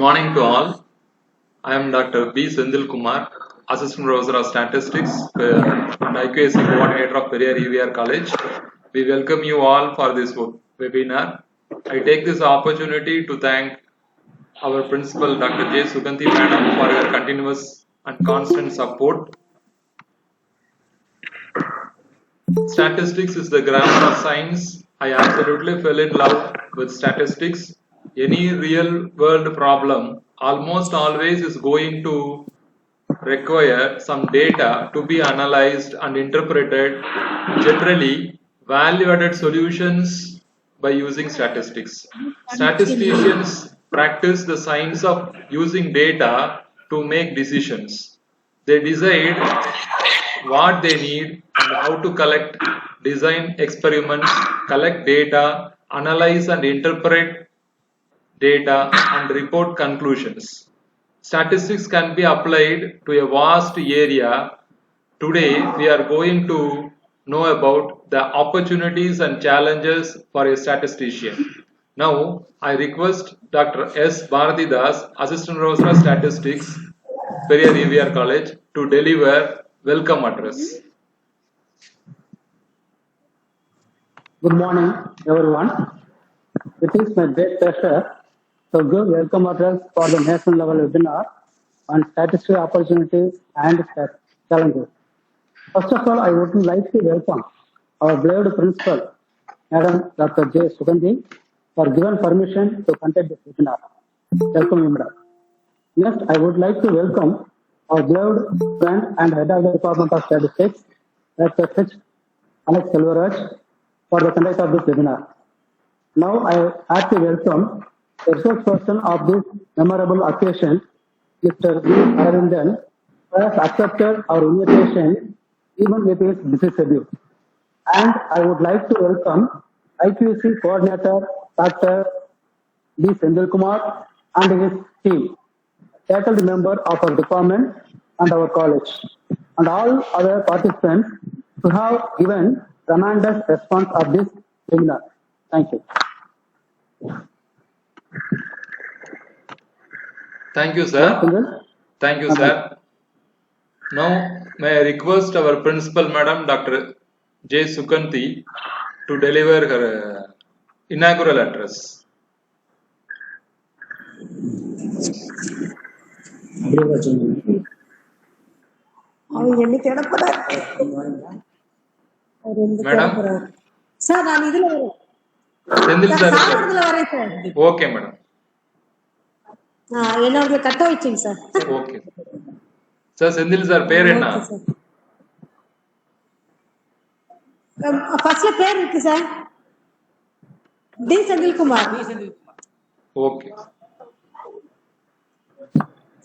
morning to all. I am Dr. B. Sendil Kumar, Assistant Professor of Statistics and IQAC Coordinator of Periyar EVR College. We welcome you all for this webinar. I take this opportunity to thank our Principal Dr. J. Suganti Madam for her continuous and constant support. Statistics is the grammar of science. I absolutely fell in love with statistics. Any real world problem almost always is going to require some data to be analyzed and interpreted. Generally, value-added solutions by using statistics. Statisticians practice the science of using data to make decisions. They decide what they need and how to collect, design experiments, collect data, analyze and interpret data, and report conclusions. Statistics can be applied to a vast area. Today, we are going to know about the opportunities and challenges for a statistician. Now, I request Dr. S. Bharatidas, Assistant Professor of Statistics, Periyar EVR College, to deliver welcome address. Good morning, everyone. It is my great pleasure to give welcome address for the national level webinar on statistical opportunities and challenges. First of all, I would like to welcome our beloved principal, Madam Dr. J. Suganti, for given permission to conduct this webinar. Welcome, Madam. Next, I would like to welcome our beloved friend and head of the Department of Statistics, Dr. H. Alex Selvaraj, for the conduct of this webinar. Now, I have to welcome the resource person of this memorable occasion, Mr. V. Aravindan, who has accepted our invitation even with his busy schedule. And I would like to welcome IQAC Coordinator, Dr. B. Sendil Kumar, and his team, faculty member of our department and our college, and all other participants who have given tremendous response of this webinar. Thank you. Thank you, sir. Thank you, sir. Now, may I request our Principal Madam, Dr. J. Suganti, to deliver her inaugural address. Madam? Sir, I am here. Sendil sir. Okay, madam. என்னோட கட்ட வச்சிங்க sir. Okay. Sir Senthil sir பேர் என்ன? ஃபர்ஸ்ட்ல பேர் இருக்கு sir. T Senthil Kumar. Okay.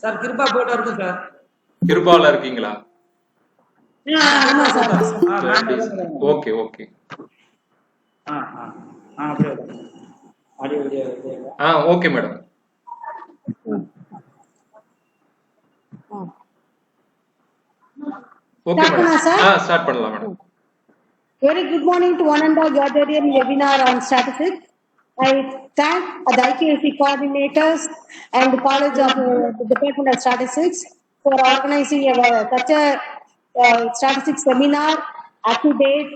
Sir Kirupa photo இருக்கு sir. கிருபால இருக்கீங்களா? ஆமா சார். Okay okay. அப்படியே. Audio okay madam. Okay, madam. Start பண்ணலாம் madam. Very good morning to one and all gathered in webinar on statistics. I thank the IQAC coordinators and the College of the Department of Statistics for organizing such a statistics seminar up to date.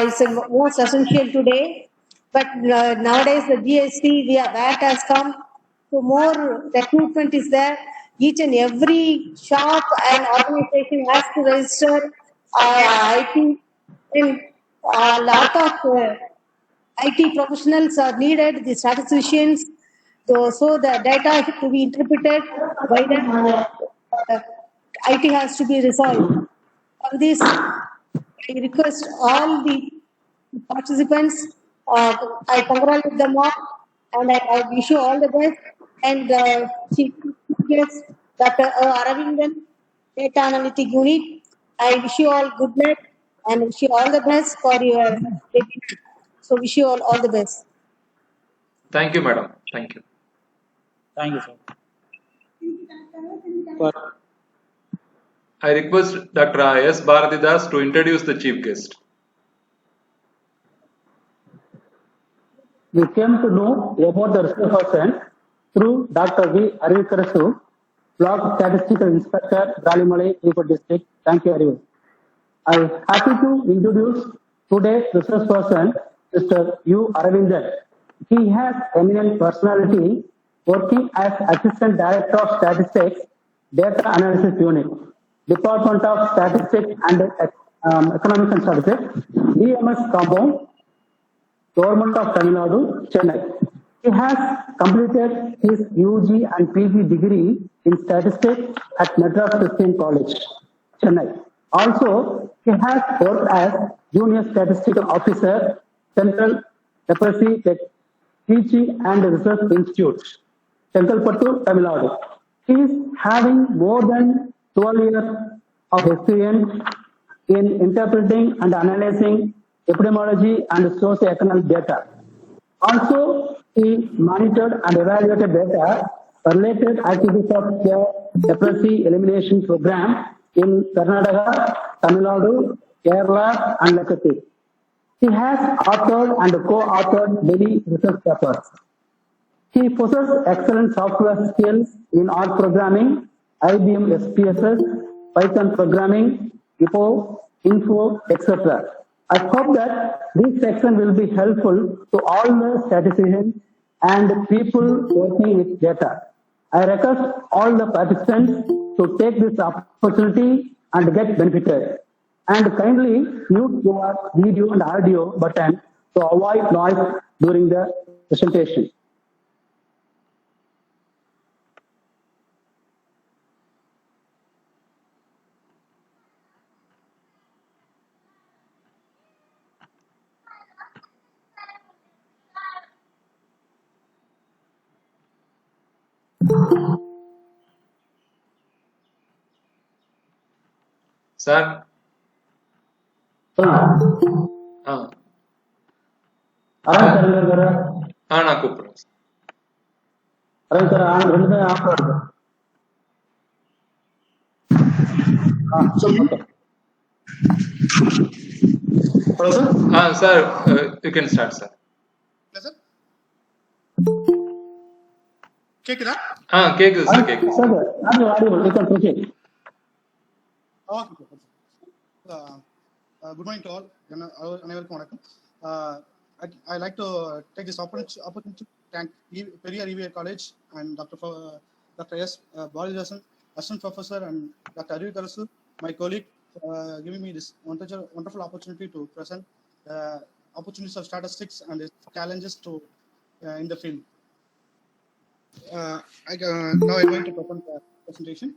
It's most essential today. But nowadays the GST, VAT has come, so more recruitment is there. Each and every shop and organization has to register IT, and a lot of IT professionals are needed, the statisticians, so the data to be interpreted by them. IT has to be resolved. On this, I request all the participants, I congratulate them all, and I wish you all the best. And Chief Guest, Dr. Aravindan, Data Analytic Unit, I wish you all good luck and wish you all the best for your webinar. So wish you all the best. Thank you, madam. Thank you. Thank you, sir. I request Dr. S. Bharatidas to introduce the chief guest. We came to know about the resource person through Dr. V. Arvikarasu, Block Statistical Inspector, Dalimalai, Tirupati District. Thank you, Arivu. I am happy to introduce today's resource person, Mr. U. Aravindan. He has eminent personality working as Assistant Director of Statistics, Data Analysis Unit, Department of Statistics and Economics and Statistics, DMS Compound, Government of Tamil Nadu, Chennai. He has completed his UG and PG degree in statistics at Madras Christian College, Chennai. Also, he has worked as Junior Statistical Officer, Central Leprosy Teaching and Research Institute, Chengalpattu, Tamil Nadu. He is having more than 12 years of experience in interpreting and analyzing epidemiology and socioeconomic data. Also, he monitored and evaluated data related activities of the leprosy elimination program in Karnataka, Tamil Nadu, Kerala, and Lakshadweep. He has authored and co-authored many research papers. He possesses excellent software skills in R programming, IBM SPSS, Python programming, IPO, Info, etc. I hope that this section will be helpful to all the statisticians and people working with data. I request all the participants to take this opportunity and get benefited. And kindly mute your video and audio button to avoid noise during the presentation. Sir, நான் கூப்பிடுறேன். Sir, you can start, sir. கேக்குதா? கேக்குது sir, கேக்குது. Good morning to all. அனைவருக்கும் வணக்கம். I like to take this opportunity to thank Periyar EVA College and Dr. S. Balajasan, Assistant Professor, and Dr. Arvikarasu, my colleague, giving me this wonderful opportunity to present opportunities of statistics and its challenges to in the field. Now I'm going to present the presentation.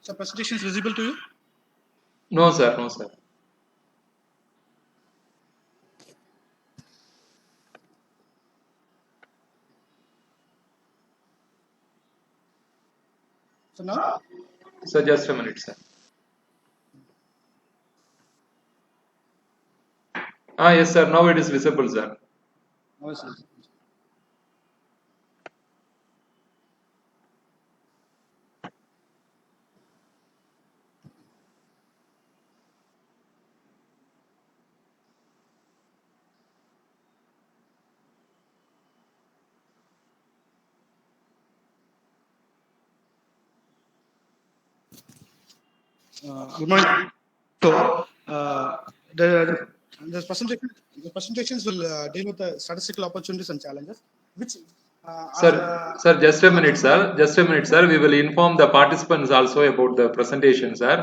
The presentation is visible to you? No, sir. No, sir. So now? Sir, just a minute, sir. Yes, sir. Now it is visible, sir. Now it's visible. Good morning. So, the presentations will deal with the statistical opportunities and challenges. Which, sir, just a minute, sir. Just a minute, sir. We will inform the participants also about the presentation, sir.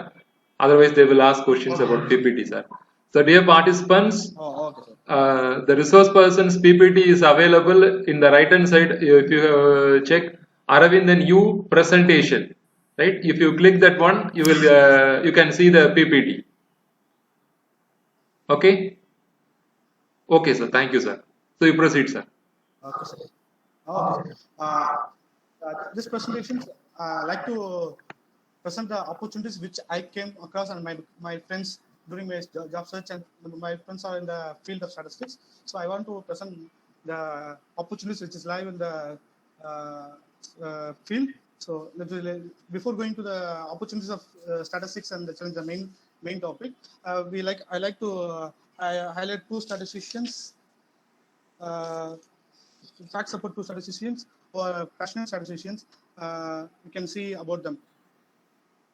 Otherwise, they will ask questions about PPT, sir. So, dear participants, okay, sir. the resource person's PPT is available in the right hand side. If you check Aravindan U presentation. Right, if you click that one, you will you can see the PPT. Okay. Okay, sir. Thank you, sir. So you proceed, sir. Okay, sir. Okay. This presentation, I like to present the opportunities which I came across and my friends during my job search, and my friends are in the field of statistics. So I want to present the opportunities which is live in the field. So before going to the opportunities of statistics and the challenge, the main topic, I like to highlight two statisticians. Facts about two statisticians or passionate statisticians. You can see about them.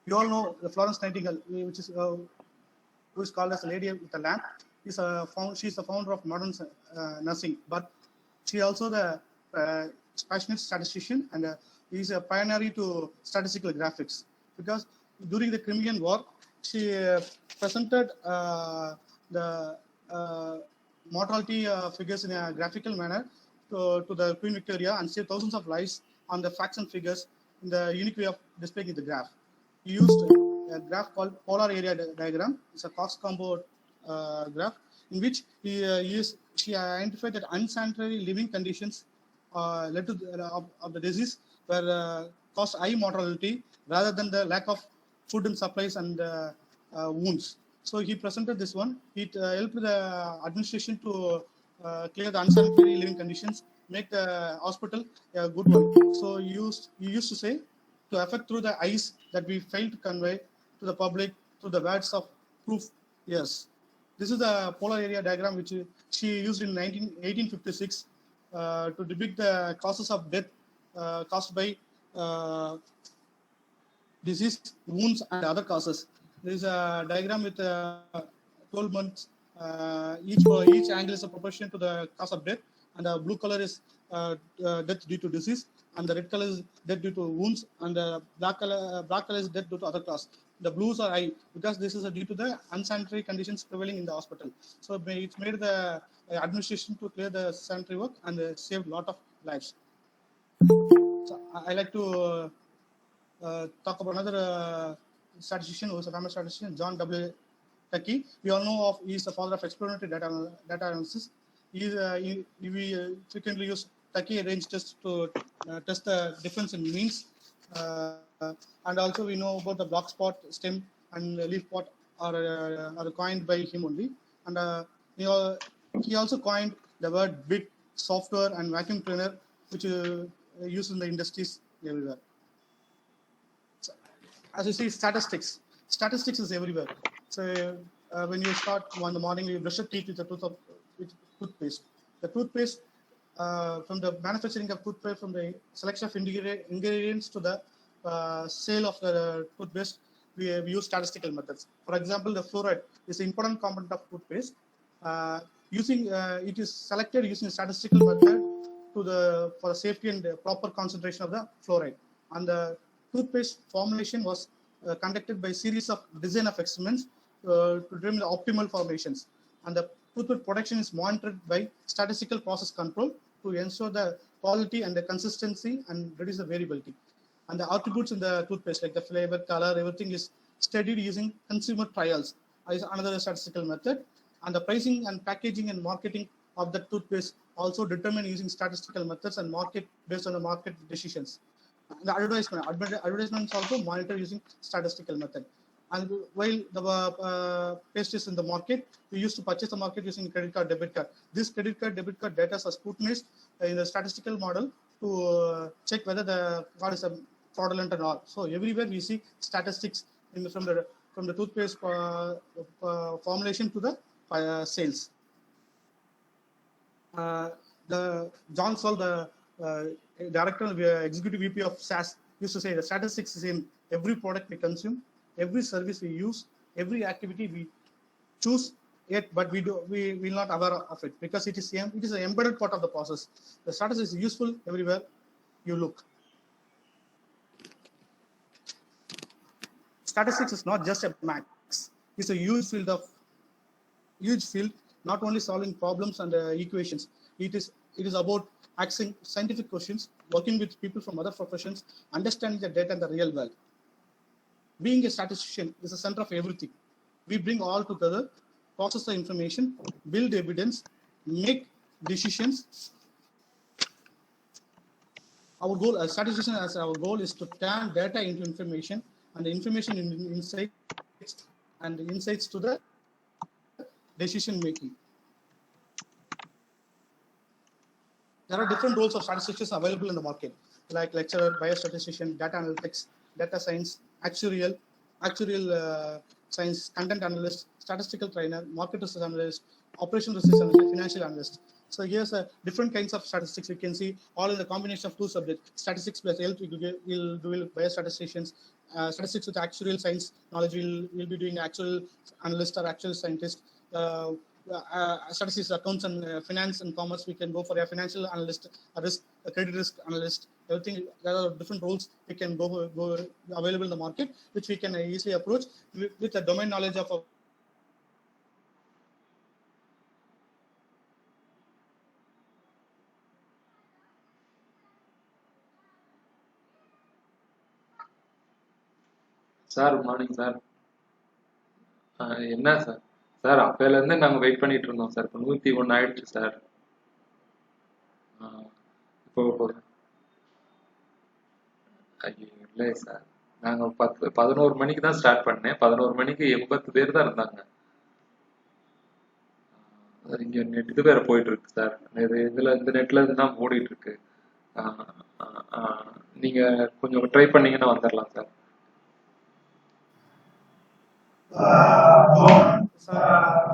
You all know the Florence Nightingale, which is who is called as the Lady with the Lamp. She's the founder of modern nursing, but she also the passionate statistician, and is a pioneer to statistical graphics, because during the Crimean War she presented the mortality figures in a graphical manner to the Queen Victoria and saved thousands of lives on the facts and figures in the unique way of displaying the graph. He used a graph called polar area diagram. It's a Cox combo graph in which she identified that unsanitary living conditions led to of the disease were caused high mortality rather than the lack of food and supplies and wounds. So he presented this one. It helped the administration to clear the unsanitary living conditions, make the hospital a good one. So he used to say, to affect through the eyes that we fail to convey to the public through the words of proof. Yes, this is the polar area diagram which she used in 1856 to depict the causes of death caused by disease, wounds, and other causes. There is a diagram with 12 months. Each angle is a proportion to the cause of death, and the blue color is death due to disease, and the red color is death due to wounds, and the black color is death due to other cause. The blues are high because this is due to the unsanitary conditions prevailing in the hospital. So it's made the administration to clear the sanitary work and saved a lot of lives. So I like to talk about another statistician who is a famous statistician, John W. Tukey. We all know of, he is the father of experimental data analysis. We frequently use Tukey range test to test the difference in means. And also we know about the block spot, stem, and leaf spot are coined by him only. And he also coined the word bit, software, and vacuum cleaner, which used in the industries everywhere. So, as you see, statistics is everywhere. So when you start in the morning, you brush your teeth with toothpaste. The toothpaste, from the manufacturing of toothpaste, from the selection of ingredients to the sale of the toothpaste, we use statistical methods. For example, the fluoride is an important component of toothpaste. It is selected using a statistical method for the safety and the proper concentration of the fluoride. And the toothpaste formulation was conducted by a series of design of experiments to determine the optimal formations. And the toothpaste production is monitored by statistical process control to ensure the quality and the consistency and reduce the variability. And the attributes in the toothpaste, like the flavor, color, everything is studied using consumer trials is another statistical method. And the pricing and packaging and marketing of the toothpaste also determined using statistical methods and market based on the market decisions. The advertisements also monitor using statistical method. And while the paste is in the market, we used to purchase the market using credit card, debit card. This credit card, debit card data are scrutinized in the statistical model to check whether the card is fraudulent or not. So everywhere we see statistics from the toothpaste formulation to the sales. The John Saul, the director, executive VP of SAS, used to say the statistics is in every product we consume, every service we use, every activity we choose, but we will not aware of it because it is an embedded part of the process. The statistics is useful everywhere you look. Statistics is not just a maths; it's a huge field, not only solving problems and equations. It is about asking scientific questions, working with people from other professions, understanding the data in the real world. Being a statistician is the center of everything. We bring all together, process the information, build evidence, make decisions. Our goal as statistician, our goal is to turn data into information and the information into insights, and the insights to the decision making. There are different roles of statisticians available in the market, like lecturer, biostatistician, data analytics, data science, actuarial science, content analyst, statistical trainer, market research analyst, operation research analyst, financial analyst. So here's different kinds of statistics. You can see all in the combination of two subjects: statistics plus health. We'll do biostatisticians. Statistics with actuarial science knowledge. We'll be doing actual analyst or actual scientist. Statistics, accounts, and finance and commerce. We can go for a financial analyst, a credit risk analyst. Everything, there are different roles we can go available in the market, which we can easily approach with a domain knowledge of a sir morning sir. என்ன sir sir அப்பையிலேருந்து நாங்கள் wait பண்ணிட்டு இருந்தோம் sir. இப்போ 101 ஆயிடுச்சு sir. இப்போ ஐயோ இல்லை sir, நாங்கள் 11 மணிக்கு தான் ஸ்டார்ட் பண்ணேன். 11 மணிக்கு 80 பேர் தான் இருந்தாங்க. இங்கே நெட் வேற போயிட்டு இருக்கு சார். இந்த நெட்ல இருந்து தான் ஓடிட்டு இருக்கு. நீங்க கொஞ்சம் ட்ரை பண்ணீங்கன்னா வந்துடலாம் sir.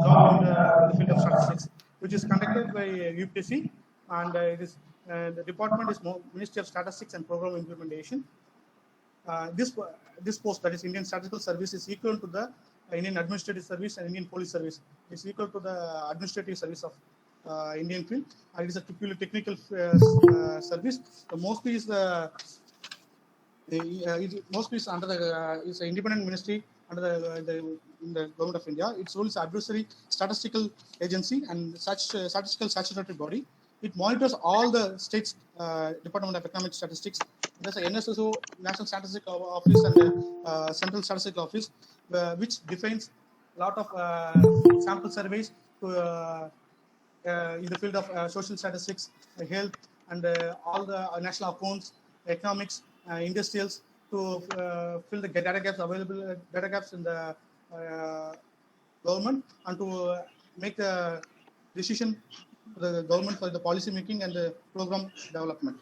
job in the field of statistics, which is conducted by UPSC, and it is the department is Ministry of Statistics and Program Implementation. This post, that is Indian Statistical Service, is equal to the Indian Administrative Service and Indian Police Service. It's equal to the administrative service of Indian field, and it is a purely technical service. Mostly is mostly is under the is an independent ministry under in the government of India. Its role is advisory statistical agency and such statistical statutory body. It monitors all the states Department of Economic Statistics. There's a NSSO, National Statistical Office, and Central Statistical Office, which defines a lot of sample surveys to, in the field of social statistics, health, and all the national accounts, economics, industrials, to fill the data gaps available, data gaps in the government, and to make the decision for the government for the policy making and the program development.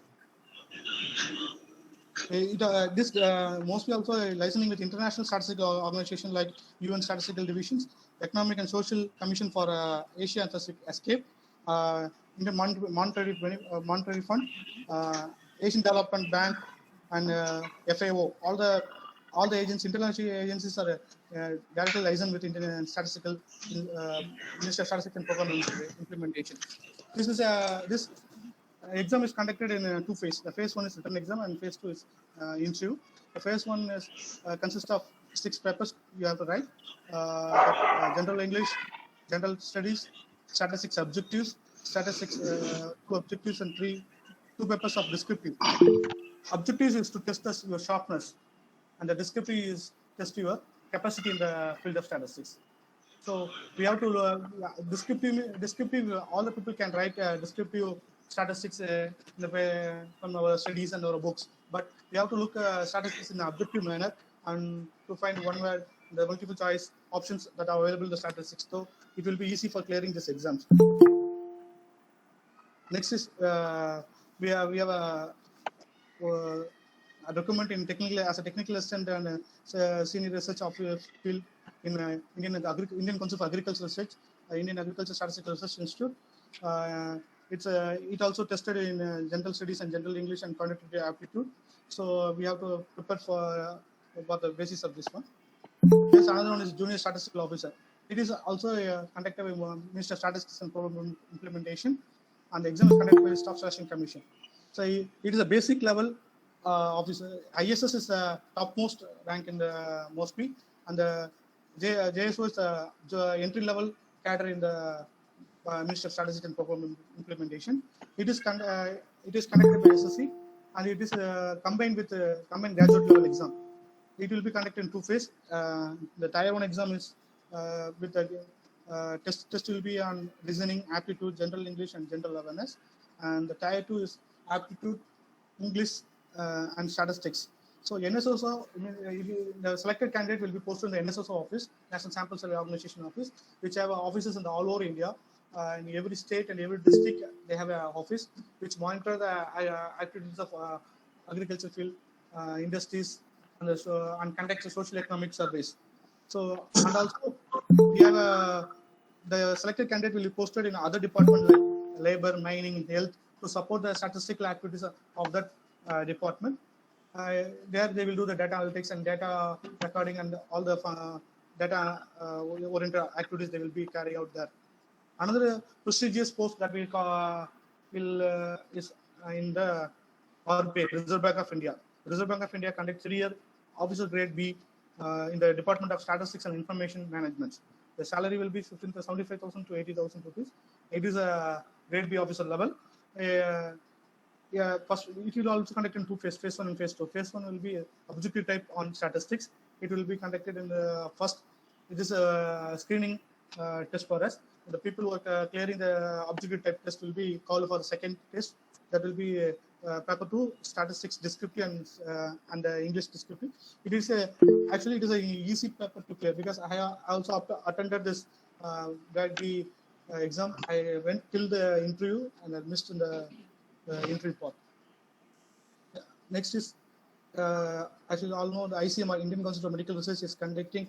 This mostly also licensing with international statistical organization like UN Statistical Divisions, Economic and Social Commission for Asia and Pacific Escape, Indian Monetary Fund, Asian Development Bank, and FAO. All the agencies, international agencies, are directly licensed with Indian Statistical Ministry of Statistics and Program Implementation. This exam is conducted in two phases. The phase 1 is written exam, and phase 2 is interview. The phase 1 is consists of 6 papers you have to write: general English, general studies, statistics objectives, statistics 2 objectives, and 2 papers of descriptive. Objectives is to test your sharpness, and the descriptive is test your capacity in the field of statistics. So we have to descriptive. All the people can write descriptive statistics from our studies and our books, but we have to look statistics in an objective manner and to find one where the multiple choice options that are available in the statistics. So it will be easy for clearing this exams. Next is we have a document in technical as a technical assistant and senior research officer field in Indian Council for Agricultural Research, Indian Agricultural Statistical Research Institute. It also tested in general studies and general English and quantitative aptitude. So we have to prepare for the basis of this one. There's another one is junior statistical officer. It is also conducted by Minister of Statistics and Program Implementation, and the exam is conducted by the Stock Selection Commission. So it is a basic level officer. ISS is the topmost rank in the mostly, and the JSO is the entry level cadre in the Ministry of Statistics and Program Implementation. It is conducted by SSC, and it is combined with combined graduate level exam. It will be conducted in 2 phases. The Tier 1 exam is with the test will be on reasoning, aptitude, general English, and general awareness, and the Tier 2 is aptitude, English, and statistics. So NSSO, the selected candidate will be posted in the NSSO office, National Sample Survey Organization office, which have offices in all over India. In every state and every district, they have an office which monitor the activities of agriculture field, industries, and conduct social economic surveys. So, and also we have the selected candidate will be posted in other departments like labor, mining, health to support the statistical activities of that department. There they will do the data analytics and data recording and all the data oriented activities they will be carrying out there. Another prestigious post that is in the RBI, Reserve Bank of India. Reserve Bank of India conducts 3-year officer grade B in the Department of Statistics and Information Management. The salary will be 75,000 to 80,000 rupees. It is a grade B officer level. First, it will also conduct in two phases, phase 1 and phase 2. Phase 1 will be objective type on statistics. It will be conducted in the first. It is a screening test for us. The people who are clearing the objective type test will be called for the second test. That will be paper 2, statistics descriptive and English descriptive. It is actually it is an easy paper to clear because I also attended this grade B exam. I went till the interview and I missed in the interview part. Next is as you all know, the ICMR, Indian Council of Medical Research, is conducting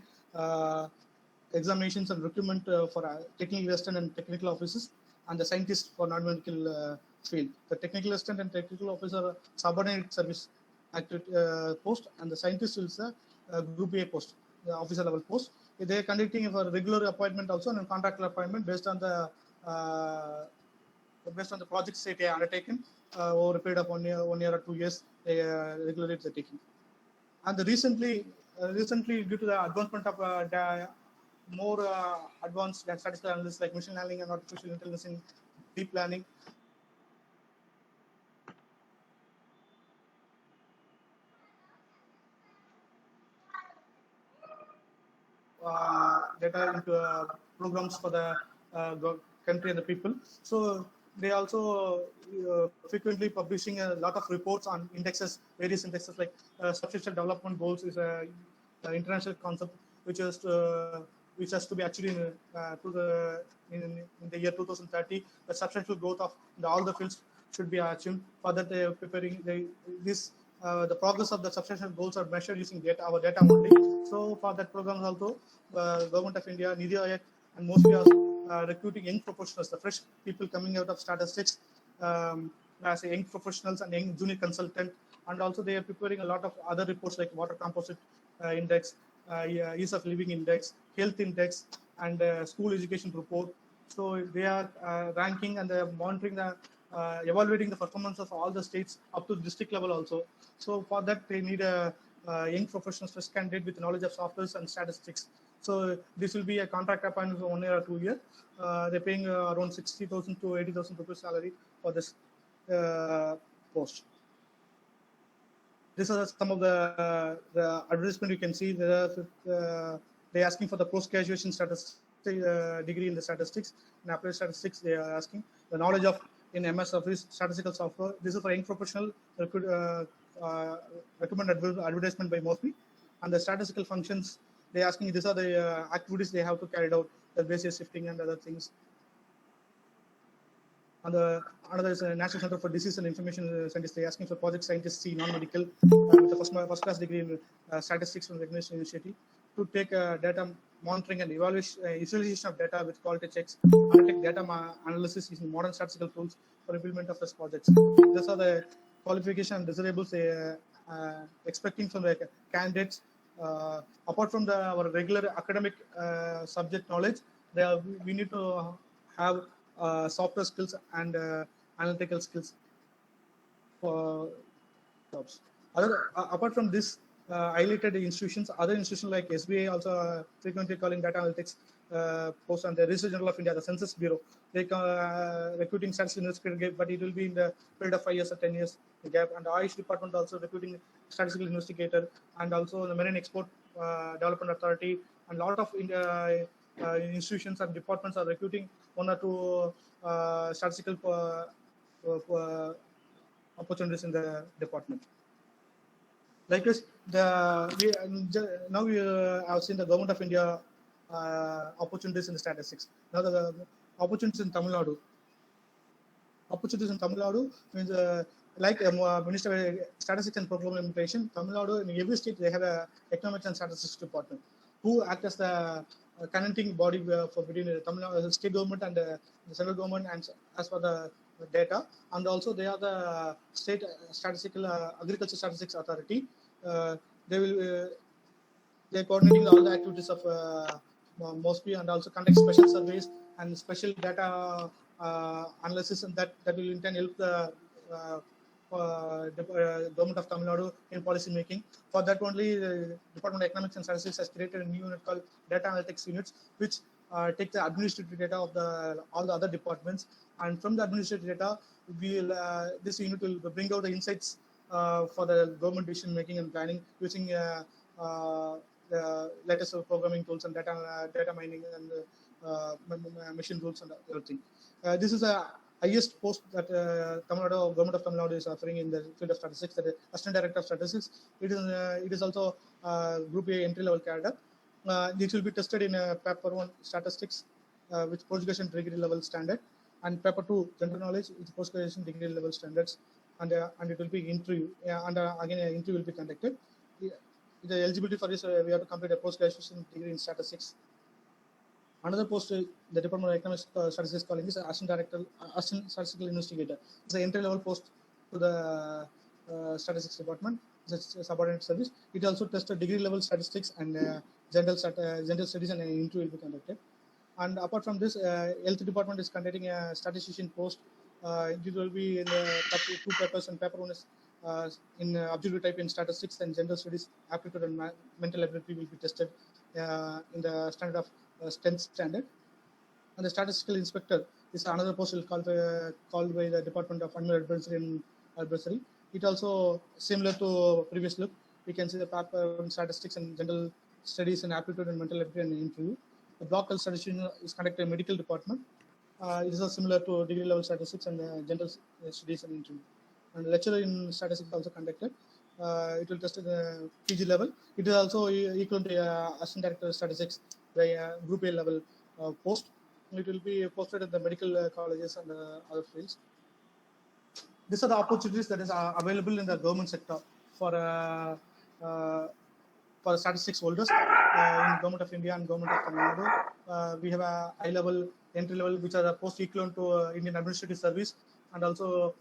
examinations and recruitment for technical assistant and technical officers and the scientists for non-medical field. The technical assistant and technical officer subordinate service post, and the scientist is a group A post, the officer level post. They are conducting for regular appointment also and contractual appointment based on the projects that they are undertaken over a period of 1 year or 2 years. They regularly they're taking. And recently, due to the advancement of more advanced statistical analysis like machine learning and artificial intelligence in deep learning, data into programs for the country and the people. So they also frequently publishing a lot of reports on indexes, various indexes like substantial development goals is a international concept which has to be achieved in the year 2030. The substantial growth of all the fields should be achieved. For that, they are preparing the progress of the substantial goals are measured using our data only. So for that program also, Government of India, Nidhi Aayog, and mostly are recruiting young professionals, the fresh people coming out of statistics as young professionals and young junior consultant. And also they are preparing a lot of other reports like water composite index, ease of living index, health index, and school education report. So they are ranking and they are monitoring the evaluating the performance of all the states up to the district level also. So for that they need a young professional fresh candidate with knowledge of software and statistics. So this will be a contract appointment for 1 year or 2 years. They're paying around 60,000 to 80,000 rupees salary for this post. These are some of the advertisement you can see. They're asking for the post-graduation statistics degree in the statistics. In applied statistics, they are asking the knowledge of in MS Office statistical software. This is for young professional. Recommend advertisement by Mosby. And the statistical functions, they're asking these are the activities they have to carry out, the basis shifting and other things. And another is National Center for Disease and Information Scientists. They're asking for project scientist C, non-medical, with the first class degree in statistics from the Recognition Initiative to take data monitoring and visualization of data with quality checks, undertake data analysis using modern statistical tools for implement of such projects. These are the qualification and desirables they expecting from the candidates. Apart from our regular academic subject knowledge, we need to have software skills and analytical skills for jobs. Apart from this, highlighted institutions, other institutions like SBI also frequently calling data analytics post on the Research Journal of India, the Census Bureau. They recruiting statistical investigator, but it will be in the period of 5 years or 10 years gap. And the Ayush department also recruiting statistical investigator, and also the Marine Export Development Authority, and a lot of institutions and departments are recruiting 1 or 2 statistical opportunities in the department. Like this, now we have seen the government of India opportunities in the statistics. Now the opportunities in Tamil Nadu. Opportunities in Tamil Nadu means like Minister of Statistics and Program Implementation. Tamil Nadu, in every state they have a economics and statistics department who act as the connecting body for between the Tamil Nadu state government and the central government, and as for the data, and also they are the state statistical agriculture statistics authority. They will they're coordinating all the activities of MOSPI, and also conduct special surveys and special data analysis, and that will in turn help the government of Tamil Nadu in policy making. For that only, the Department of Economics and Statistics has created a new unit called Data Analytics Units, which take the administrative data of all the other departments, and from the administrative data, this unit will bring out the insights for the government decision making and planning using the latest programming tools and data mining and machine rules and everything. This is a highest post that government of Tamil Nadu is offering in the field of statistics, that is Assistant Director of Statistics. It is also Group A entry level cadre. This will be tested in paper 1 statistics with post-graduation degree level standard, and paper 2 general knowledge with post-graduation degree level standards, and it will be interview, and again an interview will be conducted. The eligibility for this, we have to complete a post-graduation degree in statistics. Another post the Department of Economics Statistics calling is Assistant Statistical Investigator. It's an entry level post to the Statistics Department. It's a subordinate service. It also tests degree level statistics and general studies, and an interview will be conducted. And apart from this, Health Department is conducting a statistician post. It will be in the 2 papers, and paper 1 is in objective type in statistics, and general studies aptitude and mental ability will be tested in the standard of 10th standard. And the statistical inspector is another post called by the Department of Animal Advisory. It also similar to previous look. We can see the paper on statistics and general studies and aptitude and mental ability and interview. The block health statistician is conducted in medical department. It is similar to degree level statistics and general studies and interview. And lecturer in statistics also conducted. It will test at the PG level. It is also equal to Assistant Director of Statistics by Group A level post. It will be posted at the medical colleges and other fields. These are the opportunities that is available in the government sector for statistics holders in Government of India and Government of Tamil Nadu. We have a high level, entry level, which are the post equivalent to Indian Administrative Service, and also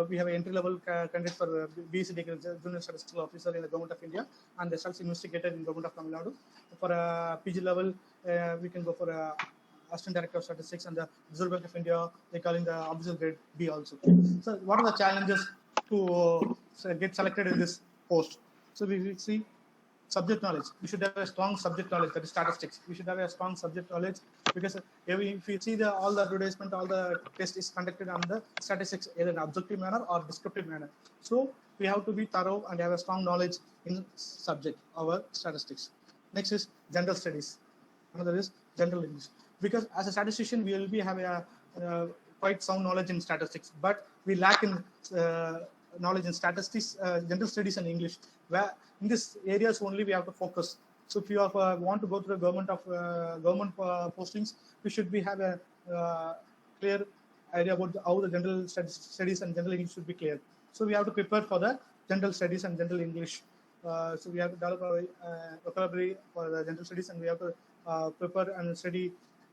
we have an entry level candidate for BSc degree, Junior Statistical Officer in the Government of India, and the Statistics Investigator in Government of Tamil Nadu. For PG level, we can go for Assistant Director of Statistics, and the Reserve Bank of India, they call in the officer grade B also. So what are the challenges to get selected in this post? So we see subject knowledge. We should have a strong subject knowledge, that is statistics. We should have a strong subject knowledge, because if you see all the advertisement, all the test is conducted on the statistics either in objective manner or descriptive manner. So we have to be thorough and have a strong knowledge in subject, our statistics. Next is general studies. Another is general English. Because as a statistician, we will be having a quite sound knowledge in statistics, but we lack in knowledge in statistics, general studies, and English. Where in these areas only we have to focus. So if you want to go to the government postings, we should have a clear idea about how the general studies and general English should be clear. So we have to prepare for the general studies and general English. So we have to develop a vocabulary for the general studies, and we have to prepare and study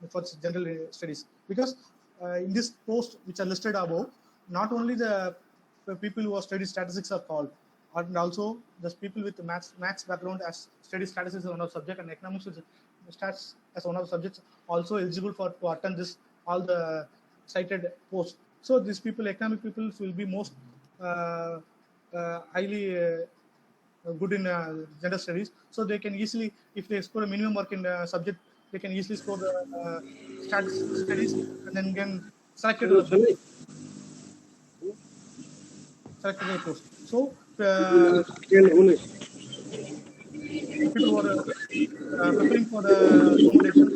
for general studies. Because in this post which are listed above, not only the people who have studied statistics are called, and also the people with maths background as study statistics as one of the subject, and economics stats as one of the subjects, also eligible to attend this all the cited posts. So these people, economic people, will be most highly good in general studies. So they can easily, if they score a minimum mark in the subject, they can easily score the studies, and then can selected to the post. So people who are preparing for the accommodation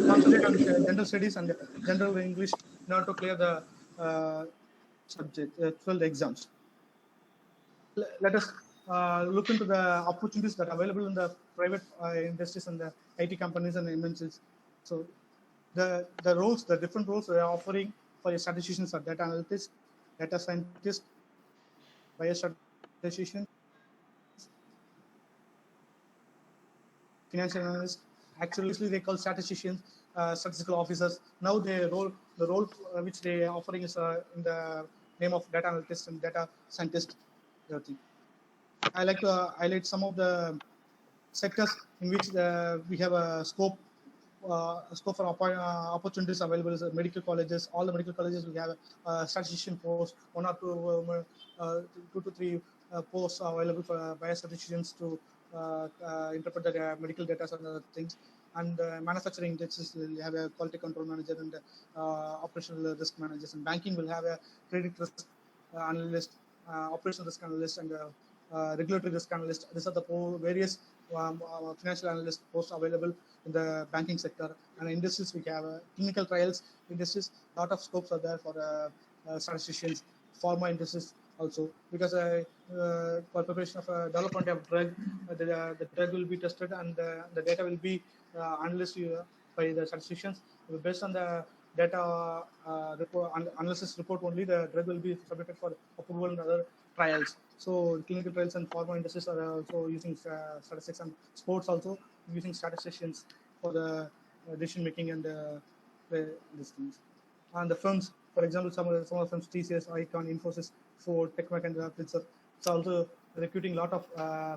concentrate on general studies and general English in order to clear the subject 12 exams. Let us look into the opportunities that are available in the private industries and the IT companies and MNCs. So the roles, the different roles they are offering for your statisticians are data analytics, data scientist, biostatistician, financial analyst. Actually, they call statisticians statistical officers. Now the role which they are offering is in the name of data analyst and data scientist. Everything. I like to highlight some of the sectors in which we have a scope for opportunities available is medical colleges. All the medical colleges we have a statistician post, one or two to three posts are available for biostatisticians to interpret the medical data and other things. And manufacturing industries will have a quality control manager and operational risk managers. And banking will have a credit risk analyst, operational risk analyst, and regulatory risk analyst. These are the various financial analyst posts available in the banking sector. And industries we have clinical trials industries. Lot of scopes are there for statisticians, pharma industries also, because for preparation of development of drug, the drug will be tested and the data will be analyzed by the statisticians. Based on the data report analysis report only, the drug will be submitted for approval in other trials. So clinical trials and pharma industries are also using statistics, and sports also using statisticians for the decision making and these things. And the firms, for example, some of the firms, TCS, Icon, Infosys, Ford, Tech Mahindra, Pfizer, it's also recruiting a lot of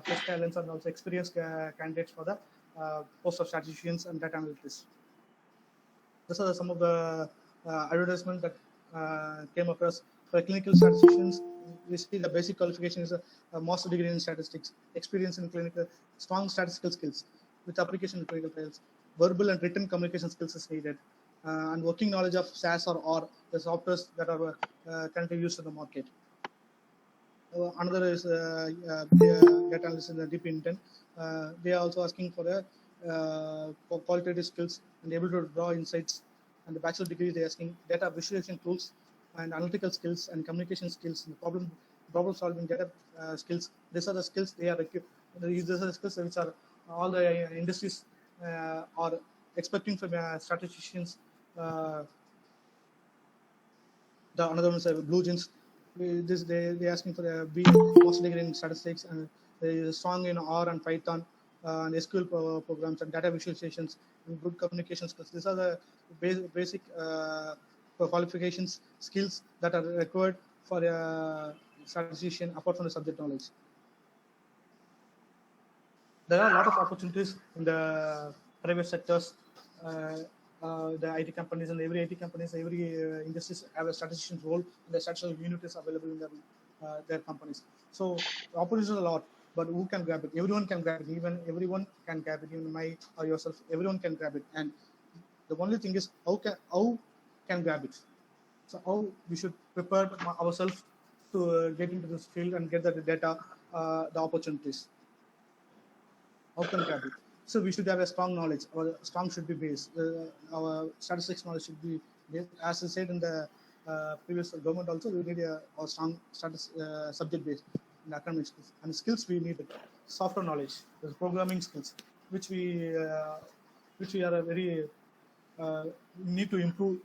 fresh talents and also experienced candidates for the post of statisticians and data analysts. These are some of the advertisements that came across. For clinical statisticians, we see the basic qualification is a master degree in statistics, experience in clinical, strong statistical skills with application in clinical trials, verbal and written communication skills is needed, and working knowledge of SAS or OR, the softwares that are currently used in the market. Another is data analysis in the deep intent. They are also asking for qualitative skills and able to draw insights. And the bachelor degree, they are asking data visualization tools and analytical skills and communication skills and problem solving data skills. These are the skills they are these are the skills which are all the industries are expecting from statisticians. The another one is blue jeans. They asking for a B master degree in statistics, and they are strong in R and Python and SQL programs and data visualizations and good communication skills. These are the basic qualifications, skills that are required for a statistician apart from the subject knowledge. There are a lot of opportunities in the private sectors. The IT companies and every IT companies, every industries have a statistician's role, and the statistical unit is available in their companies. So opportunities are a lot, but who can grab it? Everyone can grab it. Even everyone can grab it. Even my or yourself, everyone can grab it. And the only thing is how can grab it. So how we should prepare ourselves to get into this field and get the data, the opportunities. How can grab it? So we should have a strong knowledge. Our strong should be based. Our statistics knowledge should be based. As I said in the previous government also, we need a strong subject based in academic skills. And skills we need software knowledge, the programming skills, which we are a very need to improve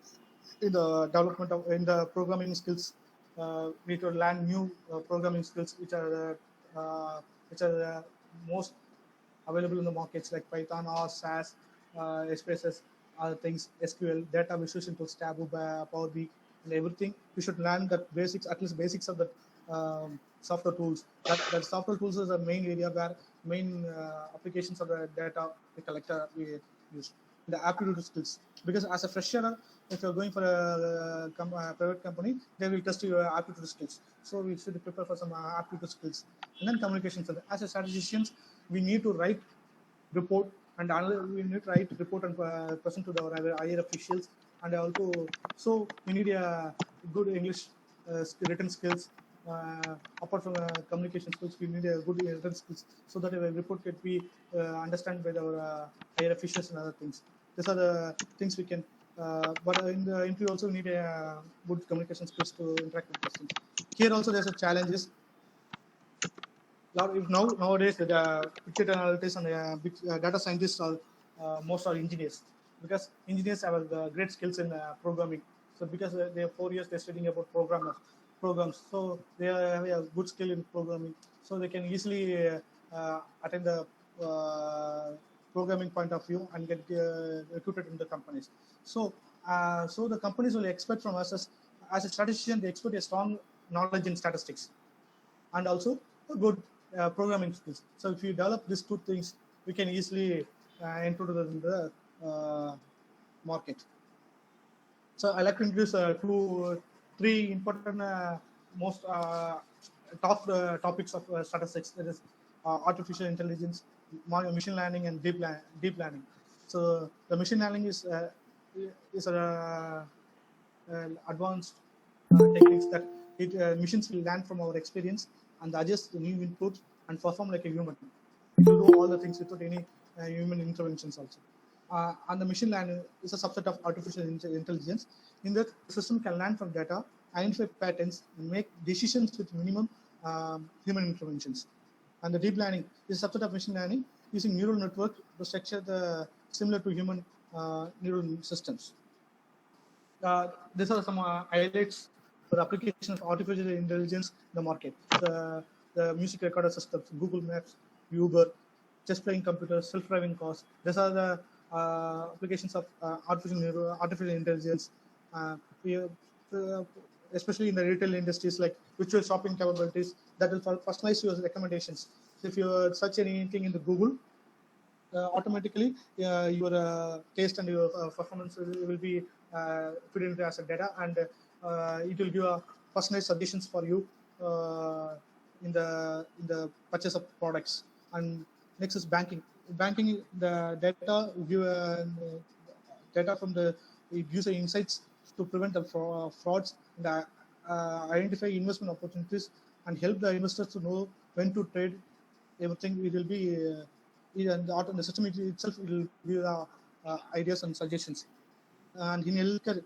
in the development of in the programming skills. We need to learn new programming skills which are most available in the markets like Python or SAS, SPSS, other things, SQL, data visualization tools, Tableau, Power BI, and everything. We should learn the basics, at least basics of the software tools. That software tools is the main area where main applications of the data we collect we use. The aptitude skills, because as a fresher, if you're going for a private company, they will test your aptitude skills. So we should prepare for some aptitude skills. And then communication skills. As a statisticians, we need to write report and we need to write report and present to our higher officials. And also, so we need a good English written skills. Apart from communication skills, we need a good written skills so that a report can be understood by our higher officials and other things. These are the things we can. But in the interview also, we need a good communication skills to interact with persons. Here also, there's a challenges. Nowadays the picture analytics and big data scientists are most are engineers, because engineers have great skills in programming. So because they have 4 years they're studying about programs, so they have a good skill in programming, so they can easily attend the programming point of view and get recruited in the companies. So the companies will expect from us as a statistician, they expect a strong knowledge in statistics and also a good programming skills. So if you develop these two things, we can easily enter the market. So I like to introduce three important most top topics of statistics. That is artificial intelligence, machine learning, and deep learning. So the machine learning is advanced techniques that machines will learn from our experience and adjust the new input and perform like a human. It will do all the things without any human interventions also. And the machine learning is a subset of artificial intelligence, in that the system can learn from data, identify patterns, and make decisions with minimum human interventions. And the deep learning is a subset of machine learning using neural network to structure the similar to human neural systems. These are some highlights for the application of artificial intelligence in the market. The music recorder systems, Google Maps, Uber, just playing computers, self-driving cars. These are the applications of artificial intelligence, especially in the retail industries, like virtual shopping capabilities that will personalize your recommendations. So if you search anything in the Google, automatically your taste and your performance will be put into as a data, and it will give personalized suggestions for you in the purchase of products. And next is banking. The data give data from the user insights to prevent the frauds and identify investment opportunities and help the investors to know when to trade. Everything it will be and the system itself will give ideas and suggestions. And in healthcare,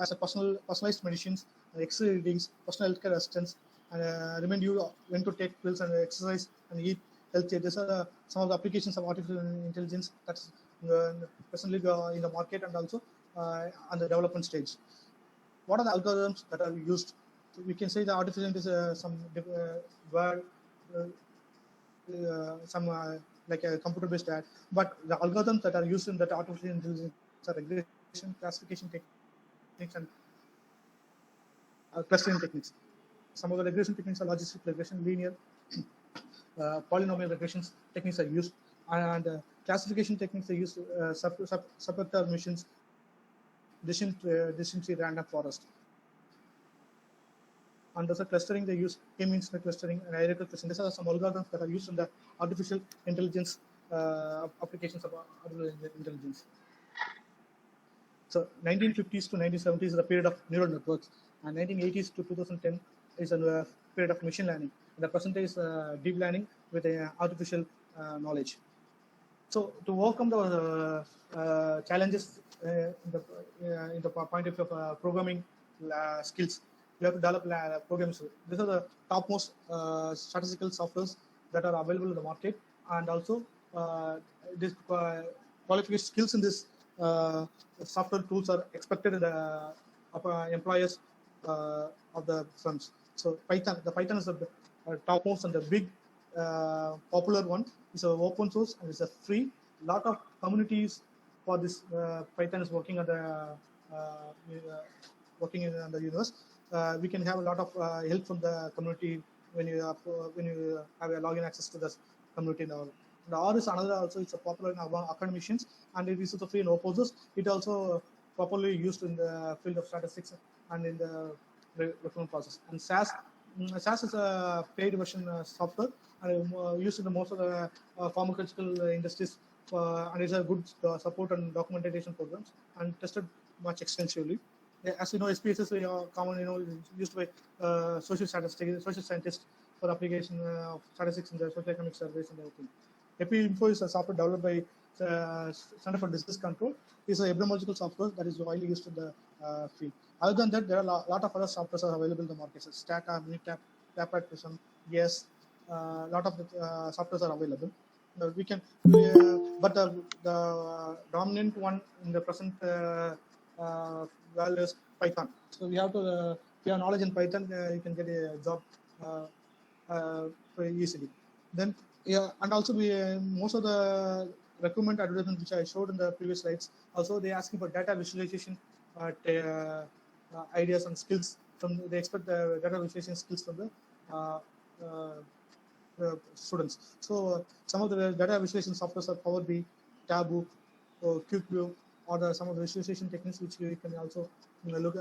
as a personalized medicines, X-ray readings, personal healthcare assistance, and remind you when to take pills and exercise and eat healthy. These are some of the applications of artificial intelligence that's presently in the market and also on the development stage. What are the algorithms that are used? We can say the artificial intelligence where some like a computer-based ad, but the algorithms that are used in that artificial intelligence are regression, classification techniques, and clustering techniques. Some of the regression techniques are logistic regression, linear, polynomial regressions techniques are used, and classification techniques are used subvector missions, decision tree, random forest. And also clustering, they use k-means clustering and hierarchical clustering. These are some algorithms that are used in the artificial intelligence applications of artificial intelligence. So 1950s to 1970s is the period of neural networks, and 1980s to 2010 is a period of machine learning. And the present is deep learning with artificial knowledge. So to overcome the challenges in the point of view of programming skills, you have to develop programs. These are the topmost statistical softwares that are available in the market, and also this qualification skills in this software tools are expected in the employers of the firms. So Python is the topmost and the big popular one. It's an open source and it's a free. Lot of communities for this Python is working on the working in the universe. We can have a lot of help from the community when you have a login access to this community now. The R is another also. It's a popular in academicians, and it is also free in open source. It also properly used in the field of statistics and in the recruitment process. And SAS is a paid version software and used in the most of the pharmaceutical industries, and it's a good support and documentation programs and tested much extensively. As you know, SPSS is common, used by social scientists for application of statistics in the socioeconomic surveys and everything. EpiInfo is a software developed by Center for Disease Control. It's an epidemiological software that is widely used in the field. Other than that, there are a lot of other softwares are available in the market. So Stata, Minitab, TabPad Prism, Yes, lot of softwares are available. But the dominant one in the present world is Python. So we have to, if you have knowledge in Python, you can get a job very easily. Then, yeah, and also most of the recruitment advertisements which I showed in the previous slides, also they asking for data visualization ideas and skills. They expect the data visualization skills from the students. So some of the data visualization softwares are Power BI, Tableau, or QQ, or some of the visualization techniques which you can also look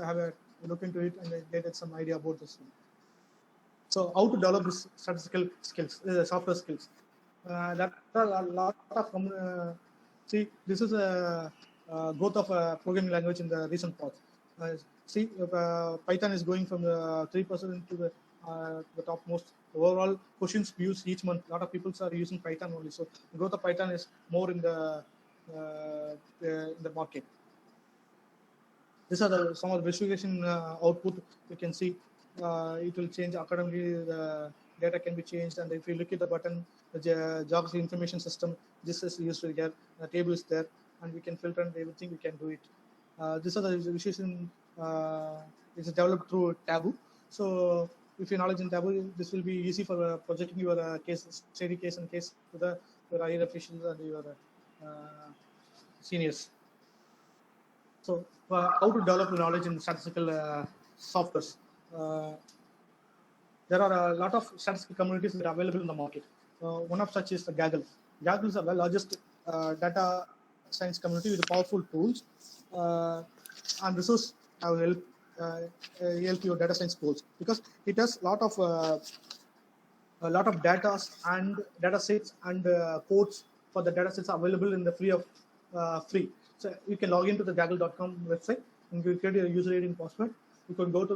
into it and get some idea about this one. So how to develop this statistical skills, software skills. That are a lot of see. This is a growth of a programming language in the recent past. Python is going from the 3% to the topmost. Overall questions used each month. A lot of people are using Python only. So the growth of Python is more in the market. These are some of the visualization output. You can see it will change accordingly. The data can be changed, and if you look at the button, the geography information system, this is used here. The table is there, and we can filter and everything. We can do it. These are the visualization. It's developed through Tableau. So if you're knowledge in Tableau, this will be easy for projecting your case, study case and case to your higher officials and your seniors. So how to develop knowledge in statistical softwares. There are a lot of statistical communities that are available in the market. One of such is the Gaggle. Gaggle is the largest data science community with powerful tools and resource will help your data science goals, because it has a lot of data and data sets and codes for the data sets available in the free. So you can log into the Gaggle.com website and you create a user ID and password. You can go to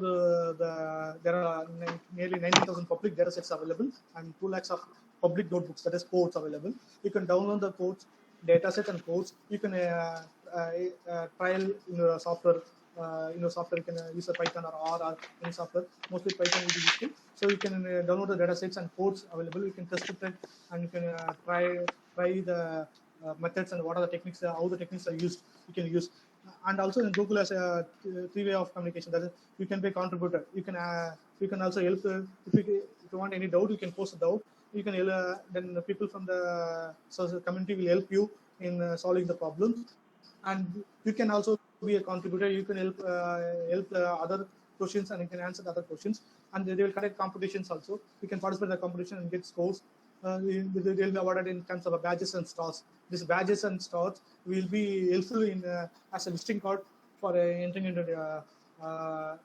there are nearly 90,000 public data sets available and 2 lakhs of public notebooks, that is codes available. You can download the codes, data set and codes. You can trial in your software. You can use a Python or R or any software. Mostly Python will be useful. So you can download the data sets and codes available. You can test it and you can try the methods and what are the techniques, how the techniques are used. You can use, and also in Google has a 3-way of communication. That is, you can be a contributor. You can also help if you want any doubt. You can post a doubt. You can then the people from the community will help you in solving the problems, and you can also be a contributor. You can help other questions and you can answer the other questions, and they will conduct competitions also. You can participate in the competition and get scores. They will be awarded in terms of badges and stars. These badges and stars will be helpful in as a visiting card for entering into the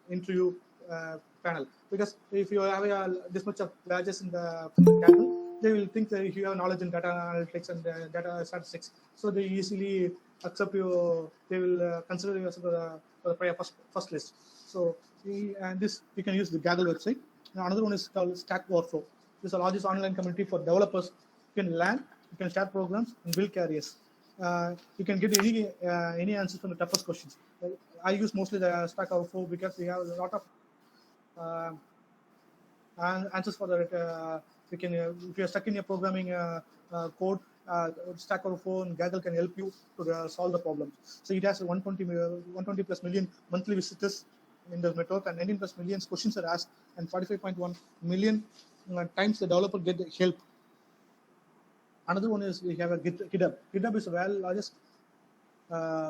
interview panel. Because if you have this much of badges in the panel, they will think that you have knowledge in data analytics and data statistics. So they easily accept you. They will consider you as for the first list. So and this you can use the Gaggle website. And another one is called Stack Overflow. This is the largest online community for developers. You can learn, you can start programs, and build careers. You can get any answers from the toughest questions. I use mostly the Stack Overflow because we have a lot of answers for that. If you are stuck in your programming code, Stack Overflow and Gaggle can help you to solve the problems. So it has 120 plus million monthly visitors in the network, and 19 plus million questions are asked, and 45.1 million times the developer get help. Another one is we have a GitHub. GitHub is the largest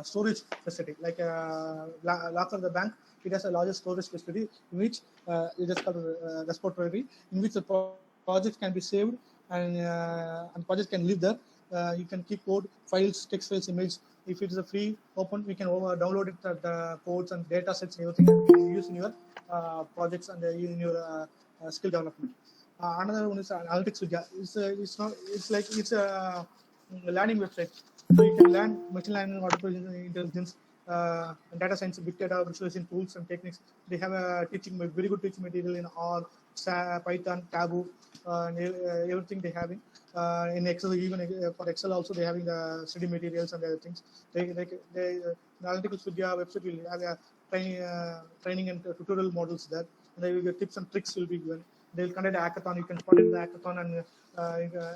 storage facility. Like Locker the bank, it has a largest storage facility in which it is called a repository, in which the projects can be saved and projects can live there. You can keep code, files, text files, image. If it is a free open, we can download it, the codes and data sets and everything, and you use in your projects and in your skill development. Another one is Analytics Vidya. It's a learning website. So you can learn machine learning, artificial intelligence, data science, big data visualization tools and techniques. They have a very good teaching material in R, Python, Tableau, and everything they have in Excel. Even for Excel also they having the study materials and other things. The Analytics Vidya website will have a training and tutorial models there. And tips and tricks will be given. They'll conduct a hackathon. You can participate in the hackathon and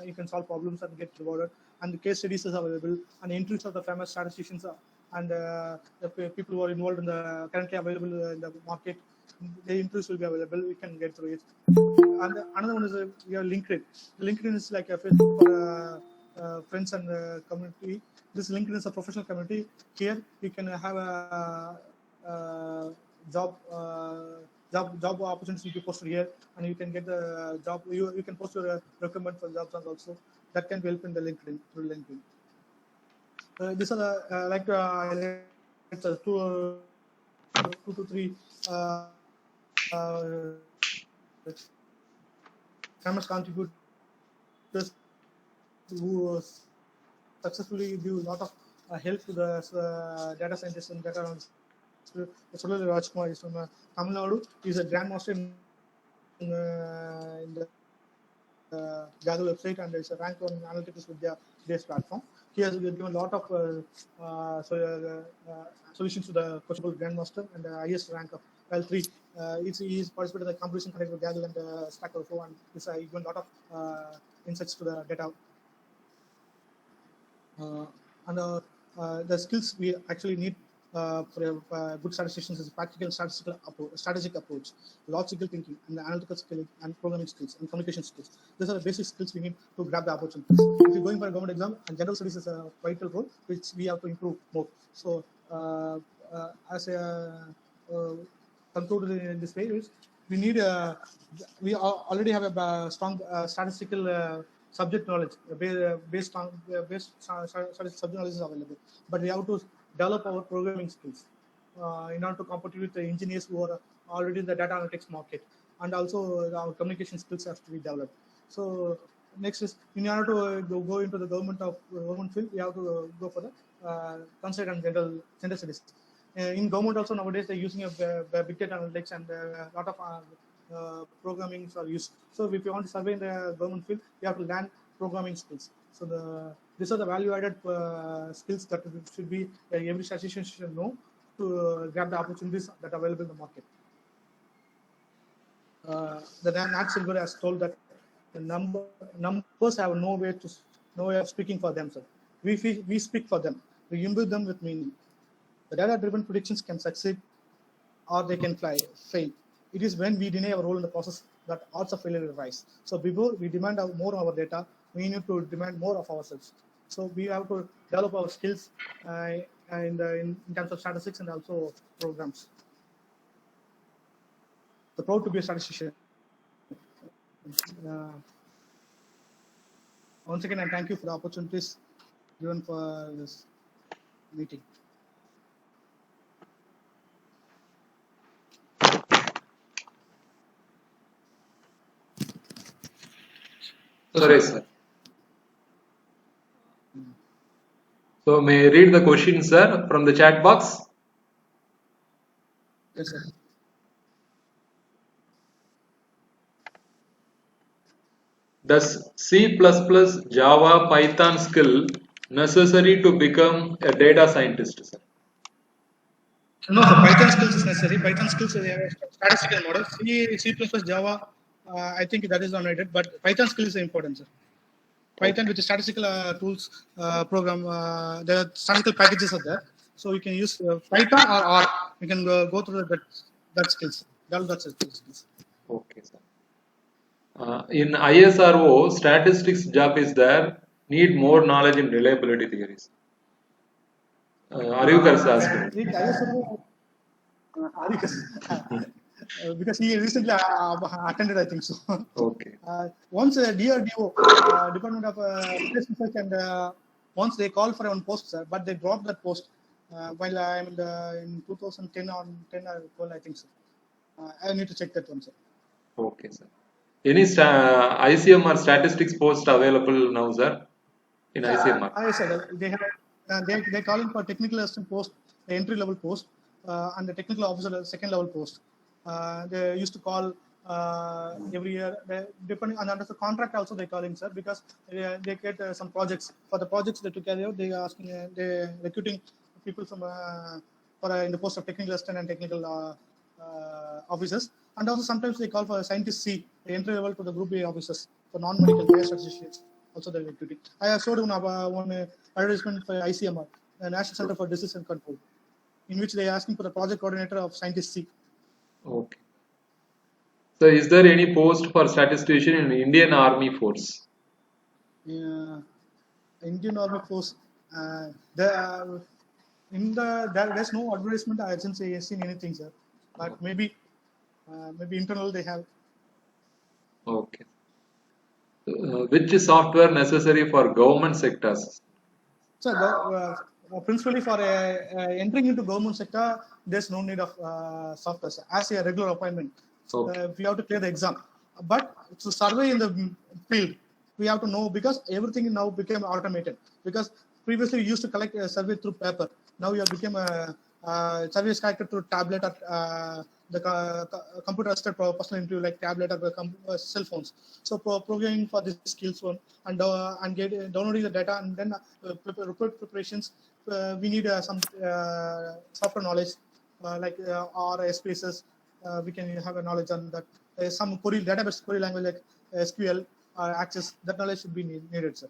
you can solve problems and get rewarded. And the case studies is available, and the entries of the famous statisticians and the people who are involved in the currently available in the market. The entries will be available. We can get through it. And another one is your LinkedIn. LinkedIn is like a Facebook for friends and community. This LinkedIn is a professional community. Here you can have a job opportunities will be posted here, and you can get the job. You can post your requirement for jobs, and also that can be helped in the LinkedIn through LinkedIn. These are the like two to three famous contributors who successfully give a lot of help to the data scientists and data analysts. Solari Rajkumar is from Tamil Nadu. He is a grandmaster in the Gaggle website, and is a rank on Analytics Vidya based platform. He has given a lot of solutions to the questionable grandmaster and the highest rank of L3. He is participated in the competition connected with Gaggle and Stack Overflow, and he's given a lot of insights to the data. And the skills we actually need for good statisticians is practical strategic approach, logical thinking, and the analytical skill, and programming skills, and communication skills. These are the basic skills we need to grab the opportunities. If you're going for a government exam, and general studies is a vital role which we have to improve more. So, as a concluded in this way, is we need we already have a strong statistical subject knowledge based subject knowledge is available, but we have to develop our programming skills in order to compete with the engineers who are already in the data analytics market, and also our communication skills have to be developed. So next is, in order to go into the government field, we have to go for the concept and general studies. In government also nowadays they're using a big data analytics, and a lot of programming are used. So if you want to survey in the government field, you have to learn programming skills. So these are the value-added skills that should be every statistician should know to grab the opportunities that are available in the market. The Nat Silver has told that the numbers have no way of speaking for themselves. We speak for them. We imbue them with meaning. The data-driven predictions can succeed, or they can fail. It is when we deny our role in the process that odds of failure rise. So before we demand more of our data, we need to demand more of ourselves. So we have to develop our skills in terms of statistics and also programs. So proud to be a statistician. Once again, I thank you for the opportunities given for this meeting. Sorry, sir. So may I read the question, sir, from the chat box? Yes, sir. Does C++, Java, Python skill necessary to become a data scientist, sir? No, sir. Python skills is necessary. Python skills is a statistical model. C++, Java, I think that is not needed, but Python skills is important, sir. Python with the statistical tools program, the statistical packages are there. So you can use Python or R. You can go through that skills, develop that skills. Okay, sir. In ISRO, statistics job is there, need more knowledge in reliability theories. Arukar is asking. Because he recently attended, I think so. Okay. Once DRDO, Department of Space Research, and once they called for one post, sir, but they dropped that post while I'm in 2010 or 10 or 12, I think so. I need to check that one, sir. Okay, sir. Any ICMR statistics post available now, sir? In ICMR? Yes, sir. They have. They're calling for technical assistant post, the entry level post, and the technical officer second level post. They used to call every year, depending on under the contract. Also, they're calling, sir, because they get some projects. For the projects they took care of, they are asking, they're recruiting people from for in the post of technical assistant and technical officers. And also sometimes they call for a scientist C, the entry level to the group A officers for non-medical biostatisticians. Also the activity. I have showed one advertisement for ICMR, the National Center for Disease and Control, in which they are asking for the project coordinator of scientist C. Okay. So is there any post for statistician in Indian Army Force? Indian Army Force. There's no advertisement. I haven't seen anything, sir. But maybe internal they have. Okay. Which software necessary for government sectors? So principally for entering into government sector, there's no need of software, sir, as a regular appointment. Okay. We have to clear the exam. But to survey in the field, we have to know, because everything now became automated. Because previously we used to collect a survey through paper. Now we have become survey is collected through tablet or the computer assisted personal interview like tablet or cell phones. So programming for this skills one and downloading the data, and then report preparations. We need some software knowledge like or spaces. We can have a knowledge on that. Some database query language like SQL access. That knowledge should be needed, sir.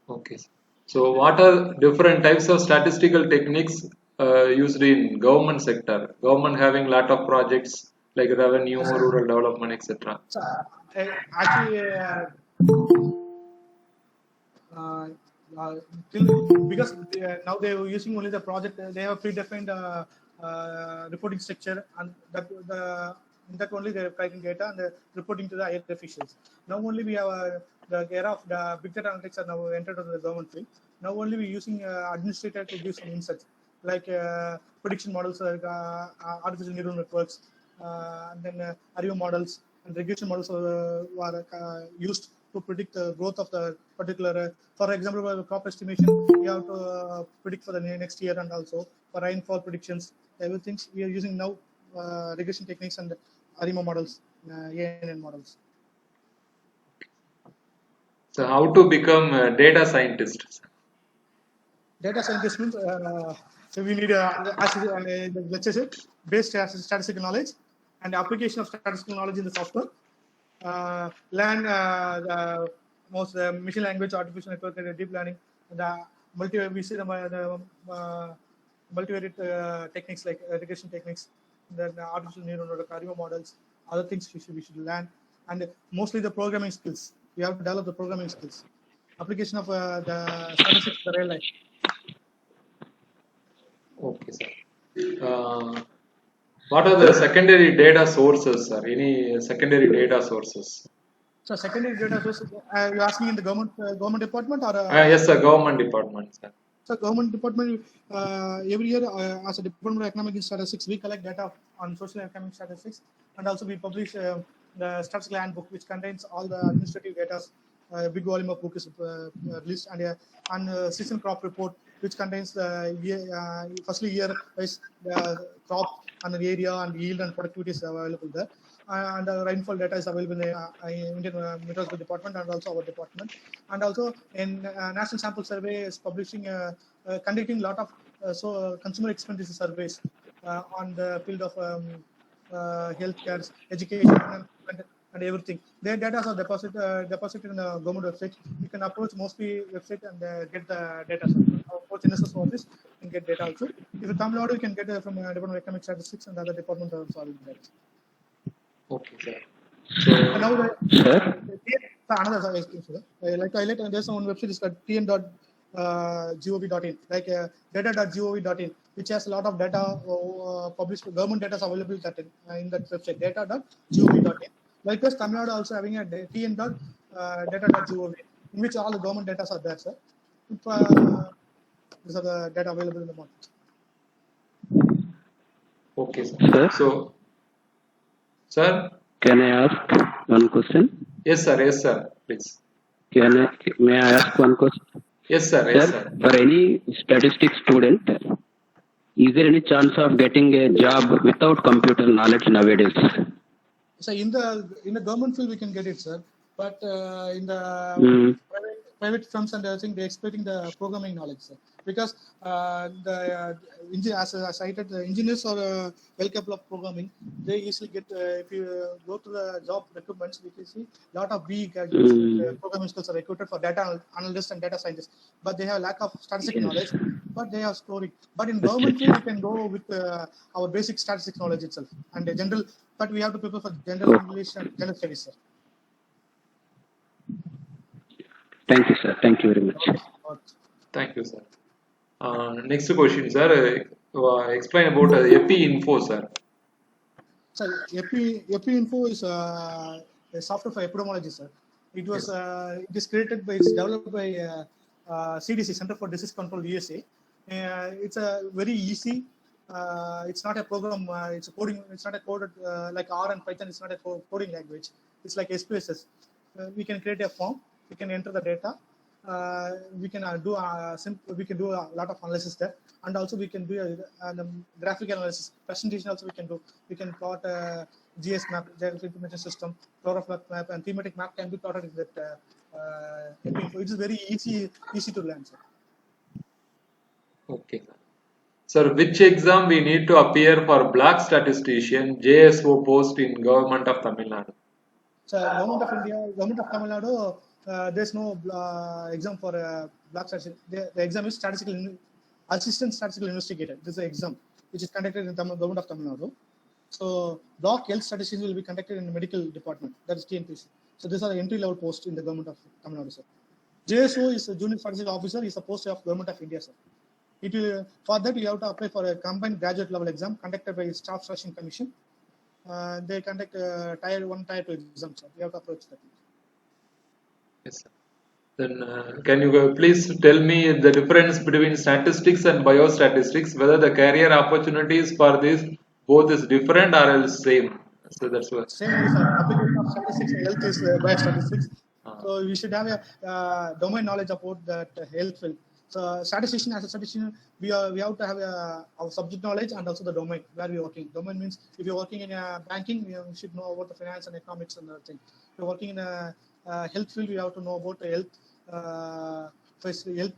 Okay. So what are different types of statistical techniques used in government sector? Government having lot of projects like revenue, rural development, etc. So, actually, because now they are using only the project, they have predefined reporting structure, and in that only they are collecting data and reporting to the higher officials. Now only we have the era of the big data analytics are now entered into the government field. Now only we are using administrator to give some insights like prediction models, like artificial neural networks, and then Ariva models and regression models were used to predict the growth of the particular. For example, crop estimation, we have to predict for the next year, and also for rainfall predictions. Everything we are using now regression techniques and Ariva models, ANN models. So how to become a data scientist? Data scientist means so we need let's say base statistical knowledge and application of statistical knowledge in the software. Learn most machine language, artificial network, deep learning, the multivariate techniques like regression techniques, then artificial neural network, Ariva models, other things we should learn, and mostly the programming skills. We have to develop the programming skills. Application of the statistics in the real life. Okay, sir. What are the secondary data sources, sir? Any secondary data sources? So secondary data sources, you're asking in the government department or? Yes, sir. Government department, sir. So government department, every year as a Department of Economic Statistics, we collect data on social and economic statistics, and also we publish the statistical handbook, which contains all the administrative data. Big volume of book is released, and season crop report, which contains the firstly year wise the crop and the area and yield and productivity is available there, and rainfall data is available in the Indian Meteorological Department and also our department, and also in National Sample Survey is publishing conducting a lot of consumer expenditure surveys on the field of healthcare, education, and everything. Their data are deposited in the government website. You can approach mostly website and get the data. Approach NSS office and get data also. If you come out, you can get from Department of Economic Statistics and other departments are solving that. Okay, sir. And now another I like to highlight, there's one website is called tn.gov.in, like data.gov.in, which has a lot of data published. Government data is available in that website, data.gov.in. Likewise, Tamil Nadu also having a tn.data.gov, in which all the government data are there, sir. These are the data available in the market. Okay, sir. Sir? So, sir? Can I ask one question? Yes, sir. Yes, sir. Please. May I ask one question? Yes, sir. Yes, sir. For any statistics student, is there any chance of getting a job without computer knowledge nowadays? So in the government field we can get it, sir. But in the private firms and everything, they're exploiting the programming knowledge, sir. Because as I cited, the engineers are well capable of programming. They easily get, if you go to the job recruitments, we can see a lot of B graduates with programming skills are recruited for data analysts and data scientists, but they have lack of statistics knowledge, but they are scoring. But in government field, we can go with our basic statistics knowledge itself and the general, but we have to prepare for general English and general studies, sir. Thank you, sir. Thank you very much. Thank you, sir. Next question, sir. Explain about EPI Info, sir. So EPI Info is a software for epidemiology, sir. It was it is created by, it's developed by CDC, Center for Disease Control, USA. It's a very easy. It's not a program. It's a coding. It's not a coded like R and Python. It's not a coding language. It's like SPSS. We can create a form. We can enter the data. We can do we can do a lot of analysis there, and also we can do a graphic analysis. Presentation also we can do. We can plot GS map, geographic information system, chlorophyll map, and thematic map can be plotted in that. It is very easy to learn, sir. Okay. Sir, which exam we need to appear for black statistician JSO post in Government of Tamil Nadu? So Government of India, Government of Tamil Nadu, there's no exam for black statistician. The exam is assistant statistical investigator. This is the exam which is conducted in Government of Tamil Nadu. So block health statistics will be conducted in the medical department. That is TNPC. So these are the entry level posts in the Government of Tamil Nadu, sir. JSO is a junior statistical officer. Is a post of Government of India, sir. It will, for that you have to apply for a combined graduate level exam conducted by Staff Selection Commission. They conduct tier 1, tier 2 exams, sir. You have to approach that. Yes, sir. Then can you please tell me the difference between statistics and biostatistics, whether the career opportunities for this both is different or else same? So that's what. Same is application of statistics and health is biostatistics. So we should have a domain knowledge about that health field. So statistician, as a statistician, we have to have our subject knowledge and also the domain where we are working. Domain means if you're working in banking, you should know about the finance and economics and other thing. If you're working in a health field, you have to know about the health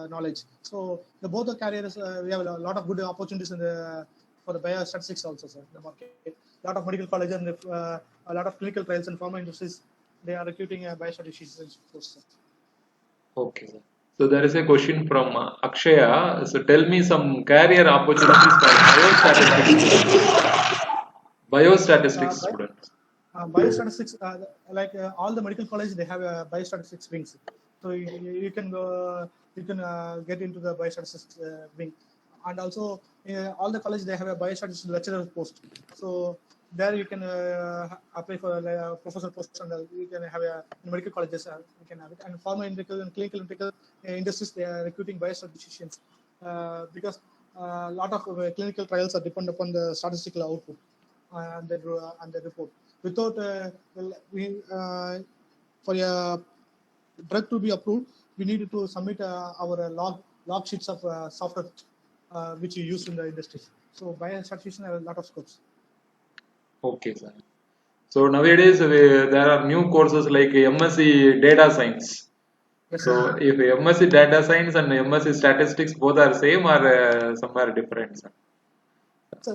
knowledge. So both the careers, we have a lot of good opportunities for the biostatistics also, sir. The market, a lot of medical colleges and a lot of clinical trials and pharma industries, they are recruiting biostatisticians. Okay, sir. So there is a question from Akshaya. So tell me some career opportunities for biostatistics students. Biostatistics, like all the medical colleges, they have a biostatistics wings. So you can go, get into the biostatistics wing, and also all the colleges they have a biostatistics lecturer post. So there you can apply for a professor post, and you can have in medical colleges you can have it. And pharma and clinical industries, they are recruiting biostatisticians because a lot of clinical trials are dependent upon the statistical output and the report. Without for a drug to be approved, we need to submit our log sheets of software which you use in the industry. So biostatisticians have a lot of scopes. Okay, sir. So nowadays there are new courses like MSc Data Science. Yes, so if MSc Data Science and MSc Statistics both are same or somewhere different, sir? So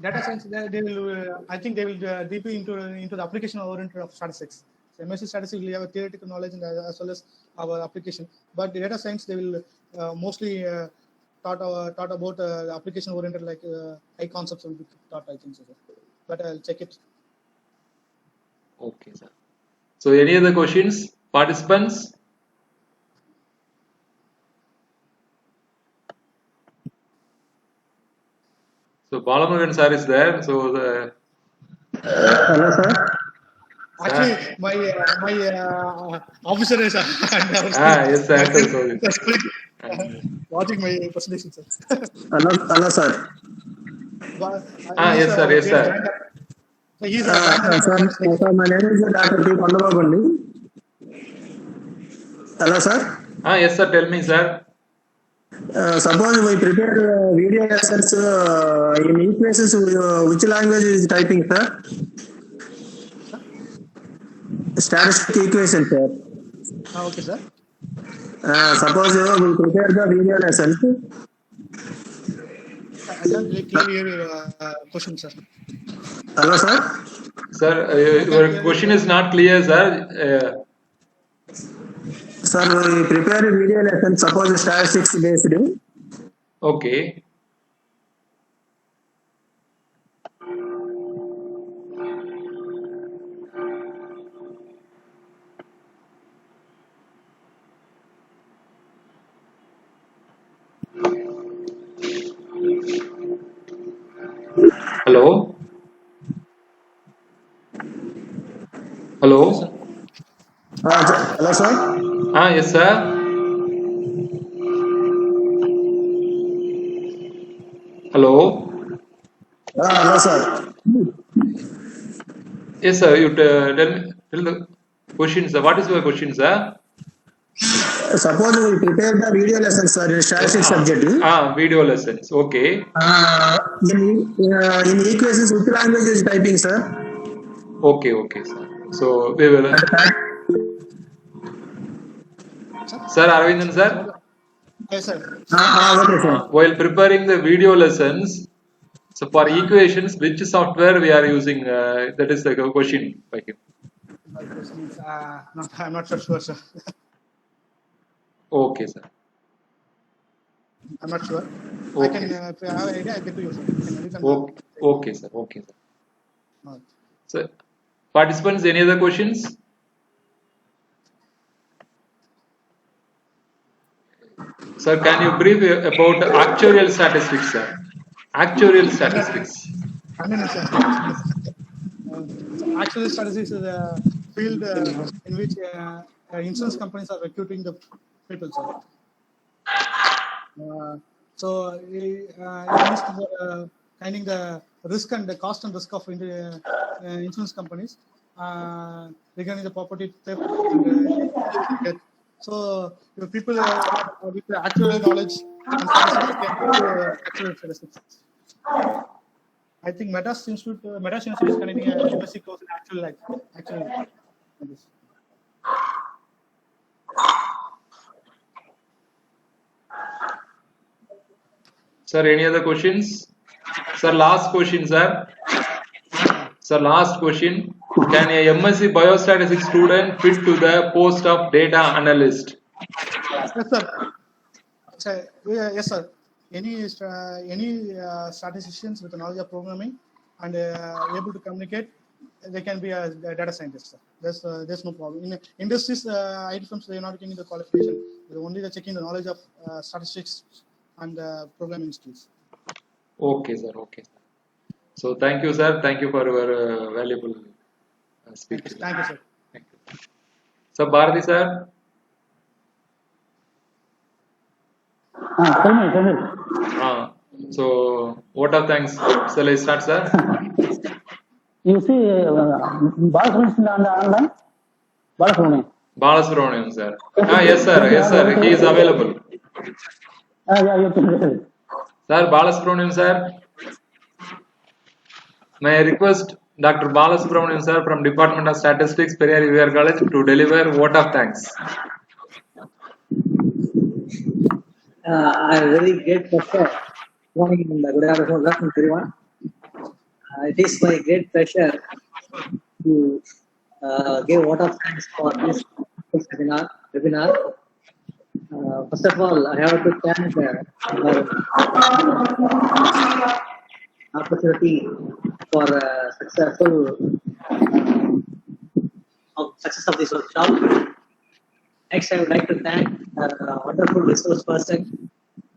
data science, they will. I think they will deeply into the application oriented of statistics. So MSc Statistics will have a theoretical knowledge and as well as our application. But the data science, they will mostly taught about the application oriented, like high concepts will be taught, I think so. But I'll check it. Okay, sir. So any other questions, participants? So Balamurugan sir is there. So Hello, sir. Actually, my officer is yes, sir. watching my presentation, sir. Hello, sir. Yes, sir. Yes, sir. Sir, my name is Dr. P. Pandababandi. Hello, sir. Yes, sir. Tell me, sir. Suppose we prepare video lessons in e-classes, which language is typing, sir? Statistic equation, sir. Okay, sir. Suppose we prepare the video lessons. I can't clearly hear your question, sir. Hello, sir. Sir, your question is not clear, sir. Sir, we prepare a video lesson. Suppose statistics based. Okay. Hello? Hello? Hello, sir. Yes, sir. Hello? Hello, sir. Yes, sir. You tell the question, sir. What is your question, sir? Suppose we prepare the video lessons, sir, in statistics subject. Video lessons. Okay. In equations, which language is typing, sir? Okay, sir. So we will. Sir, Arvindan, sir. Yes, sir. Okay, sir. While preparing the video lessons, so for equations, which software we are using? That is like a question by him. I'm not so sure, sir. Okay, sir. I'm not sure. Okay. I can if I have an idea, I'll get to you, sir. Okay, sir. So, participants, any other questions? Sir, can you brief about actuarial statistics, sir? Actuarial statistics. Actuarial statistics is a field in which insurance companies are recruiting the people, sir. So it is finding the risk and the cost and risk of insurance companies regarding the property theft and death. So people with the actual knowledge and statistics can do actual statistics. I think Metas Institute is conducting a MSc course in actual. Sir, any other questions? Sir, last question, sir. Sir, last question. Can a MSc biostatistics student fit to the post of data analyst? Yes, sir. Any statisticians with the knowledge of programming and able to communicate, they can be a data scientist, sir. There's no problem. In industries, IT firms, they are not getting the qualification. They're only checking the knowledge of statistics and programming skills. Okay, sir. So thank you, sir. Thank you for your valuable speech. Thank you, sir. Thank you. So, Bharati, sir. Tell me. So, what are thanks? Shall I start, sir? You see, Balasubramanian on the online? Balasubramanian, sir. Yes, sir. He is available. Yeah, you can tell. Sir, Balasubramanian, sir. May I request Dr. Balasubramanian, sir, from Department of Statistics, Periyar UVR College, to deliver vote of thanks. I'm very grateful. Good morning and good afternoon, everyone. It is my great pleasure to give vote of thanks for this webinar. First of all, I have to thank our opportunity for success of this workshop. Next, I would like to thank a wonderful resource person.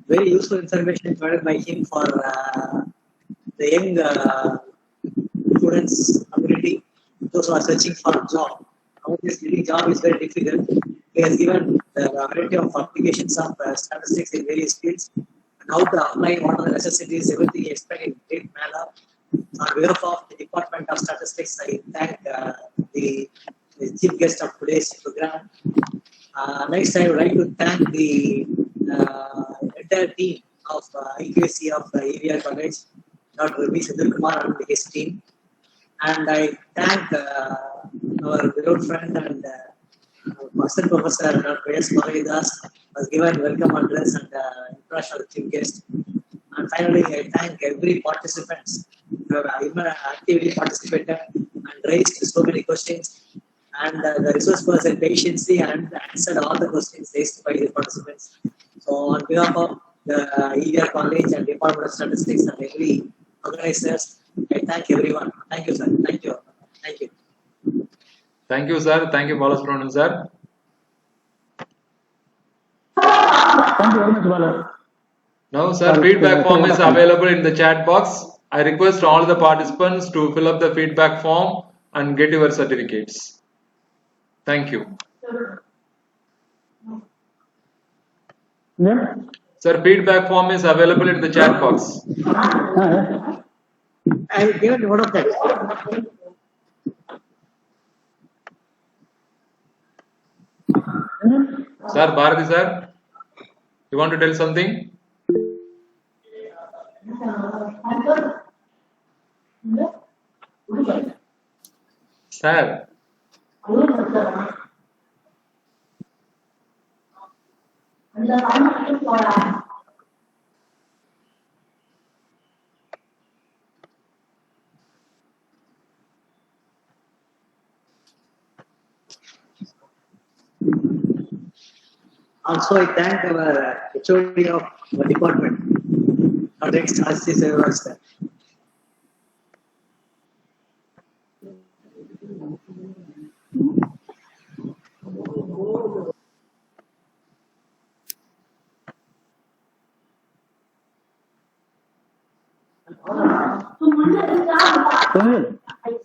Very useful information provided by him for the young students community, those who are searching for a job. Now, this job is very difficult. He has given a variety of applications of statistics in various fields, and how to apply, what are the necessities, everything he explained in great manner. On behalf of the Department of Statistics, I thank the chief guest of today's program. Next, I would like to thank the entire team of IQAC of AVR College, Dr. V. Senthil Kumar and his team. And I thank our beloved friend and Assistant Professor Dr. S. Maravidas was given welcome address and introduction of the chief guest. And finally, I thank every participant who have actively participated and raised so many questions. And the resource person patiently and answered all the questions raised by the participants. So, on behalf of the EVR College and Department of Statistics and every organizers, I thank everyone. Thank you, sir. Thank you. Thank you. Thank you, sir. Thank you, Balasubramanian, sir. Thank you very much, Bala. Now, sir, feedback form is available in the chat box. I request all the participants to fill up the feedback form and get your certificates. Thank you. Yeah. Sir, feedback form is available in the chat box. I will give one of that. Sir, Bharati, sir, you want to tell something? Sir. Also, I thank our HOD of our department, Alex Assis Sir.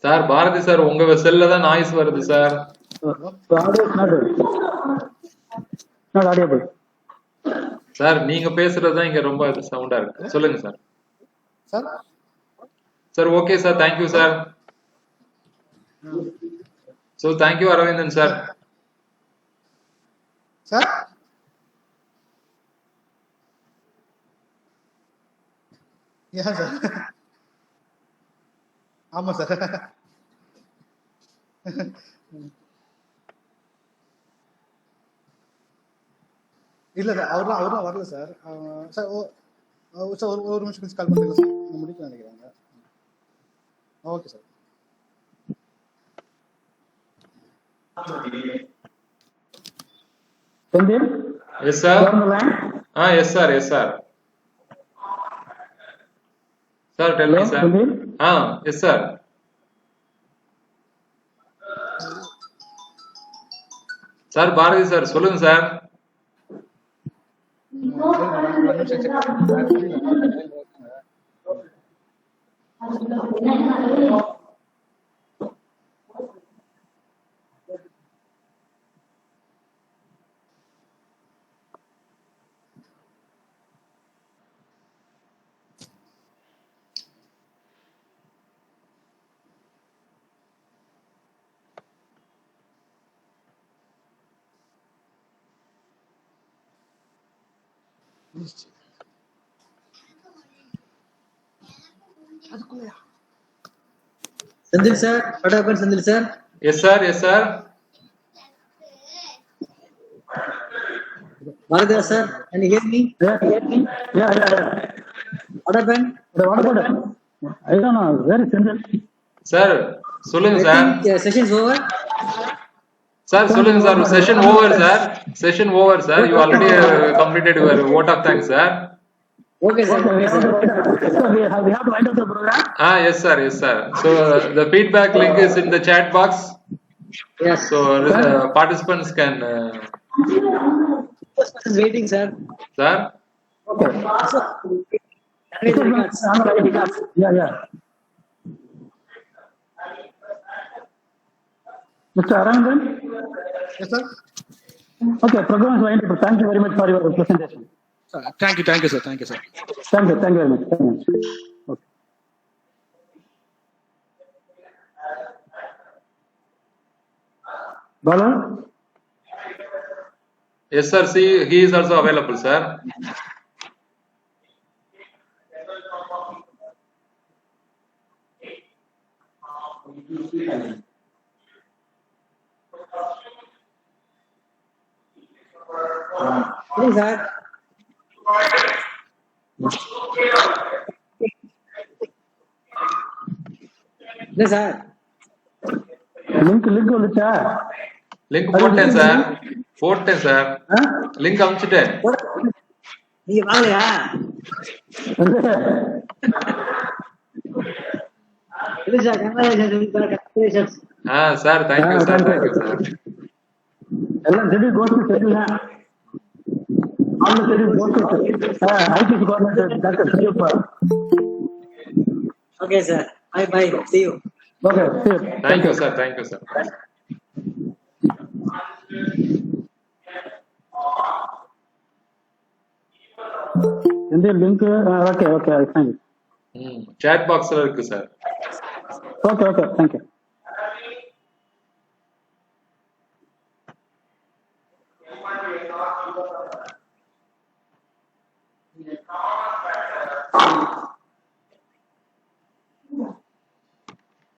Sir, Bharati sir, உங்க செல்ல தான் noise வருது sir. Not audible. Sir நீங்க பேசுறது தான் இங்க ரொம்ப சவுண்டா இருக்கு. சொல்லுங்க sir. Sir sir okay sir, thank you sir. So thank you Aravindan sir. Sir yeah sir ஆமா சார் இல்ல சார் அவர்லாம் வரல சார். சார் சார் ஒரு நிமிஷம் கழிச்சு கால் பண்ணுறேன் சார். முடிக்க நினைக்கிறாங்க. Okay sir. Sendil? Yes sir. You are on the line? Yes sir, yes sir. Sir, tell me sir. Sendil? Yes sir. Sir, Bharati sir, சொல்லுங்க sir. Sendil sir, what happened Sendil sir? Yes sir, yes sir. Bharati sir, can you hear me? Yeah. What happened? What about it? I don't know. Where is Sendil? Sir, சொல்லுங்க I sir. think session is over. Sir சொல்லுங்க sir. Session over sir. Session over sir. You already completed your vote of thanks sir. Okay sir. Okay, sir. So we have to wind up the program. Yes sir, yes sir. So the feedback link is in the chat box. Yes. So participants can. First person is waiting sir. Sir. Okay. Yeah. Mr. Aravindan? Yes sir. Okay, program is winding up. Thank you very much for your presentation. Thank you sir. Thank you sir. Thank you very much. Okay. Bala? Yes sir. See, he is also available sir. Please, sir. Yes, sir. Link வந்துச்சா? Link போட்டேன் sir, போட்டேன் sir, ஆ? Link அனுப்பிச்சிட்டேன். நீங்க வாங்கலையா? இல்லை sir, congratulations. Sir thank you sir, thank you sir. எல்லாம் செடி கோர்ஸ் செடிங்க. அவங்க செடி கோர்ஸ் ஐடி டிபார்ட்மெண்ட் டாக்டர் சுஜிப்பா. Okay, sir. Bye. See you. Okay, thank you sir, thank you sir. இந்த லிங்க் ஓகே ஃபைன். சாட் பாக்ஸ்ல இருக்கு சார். Okay thank you.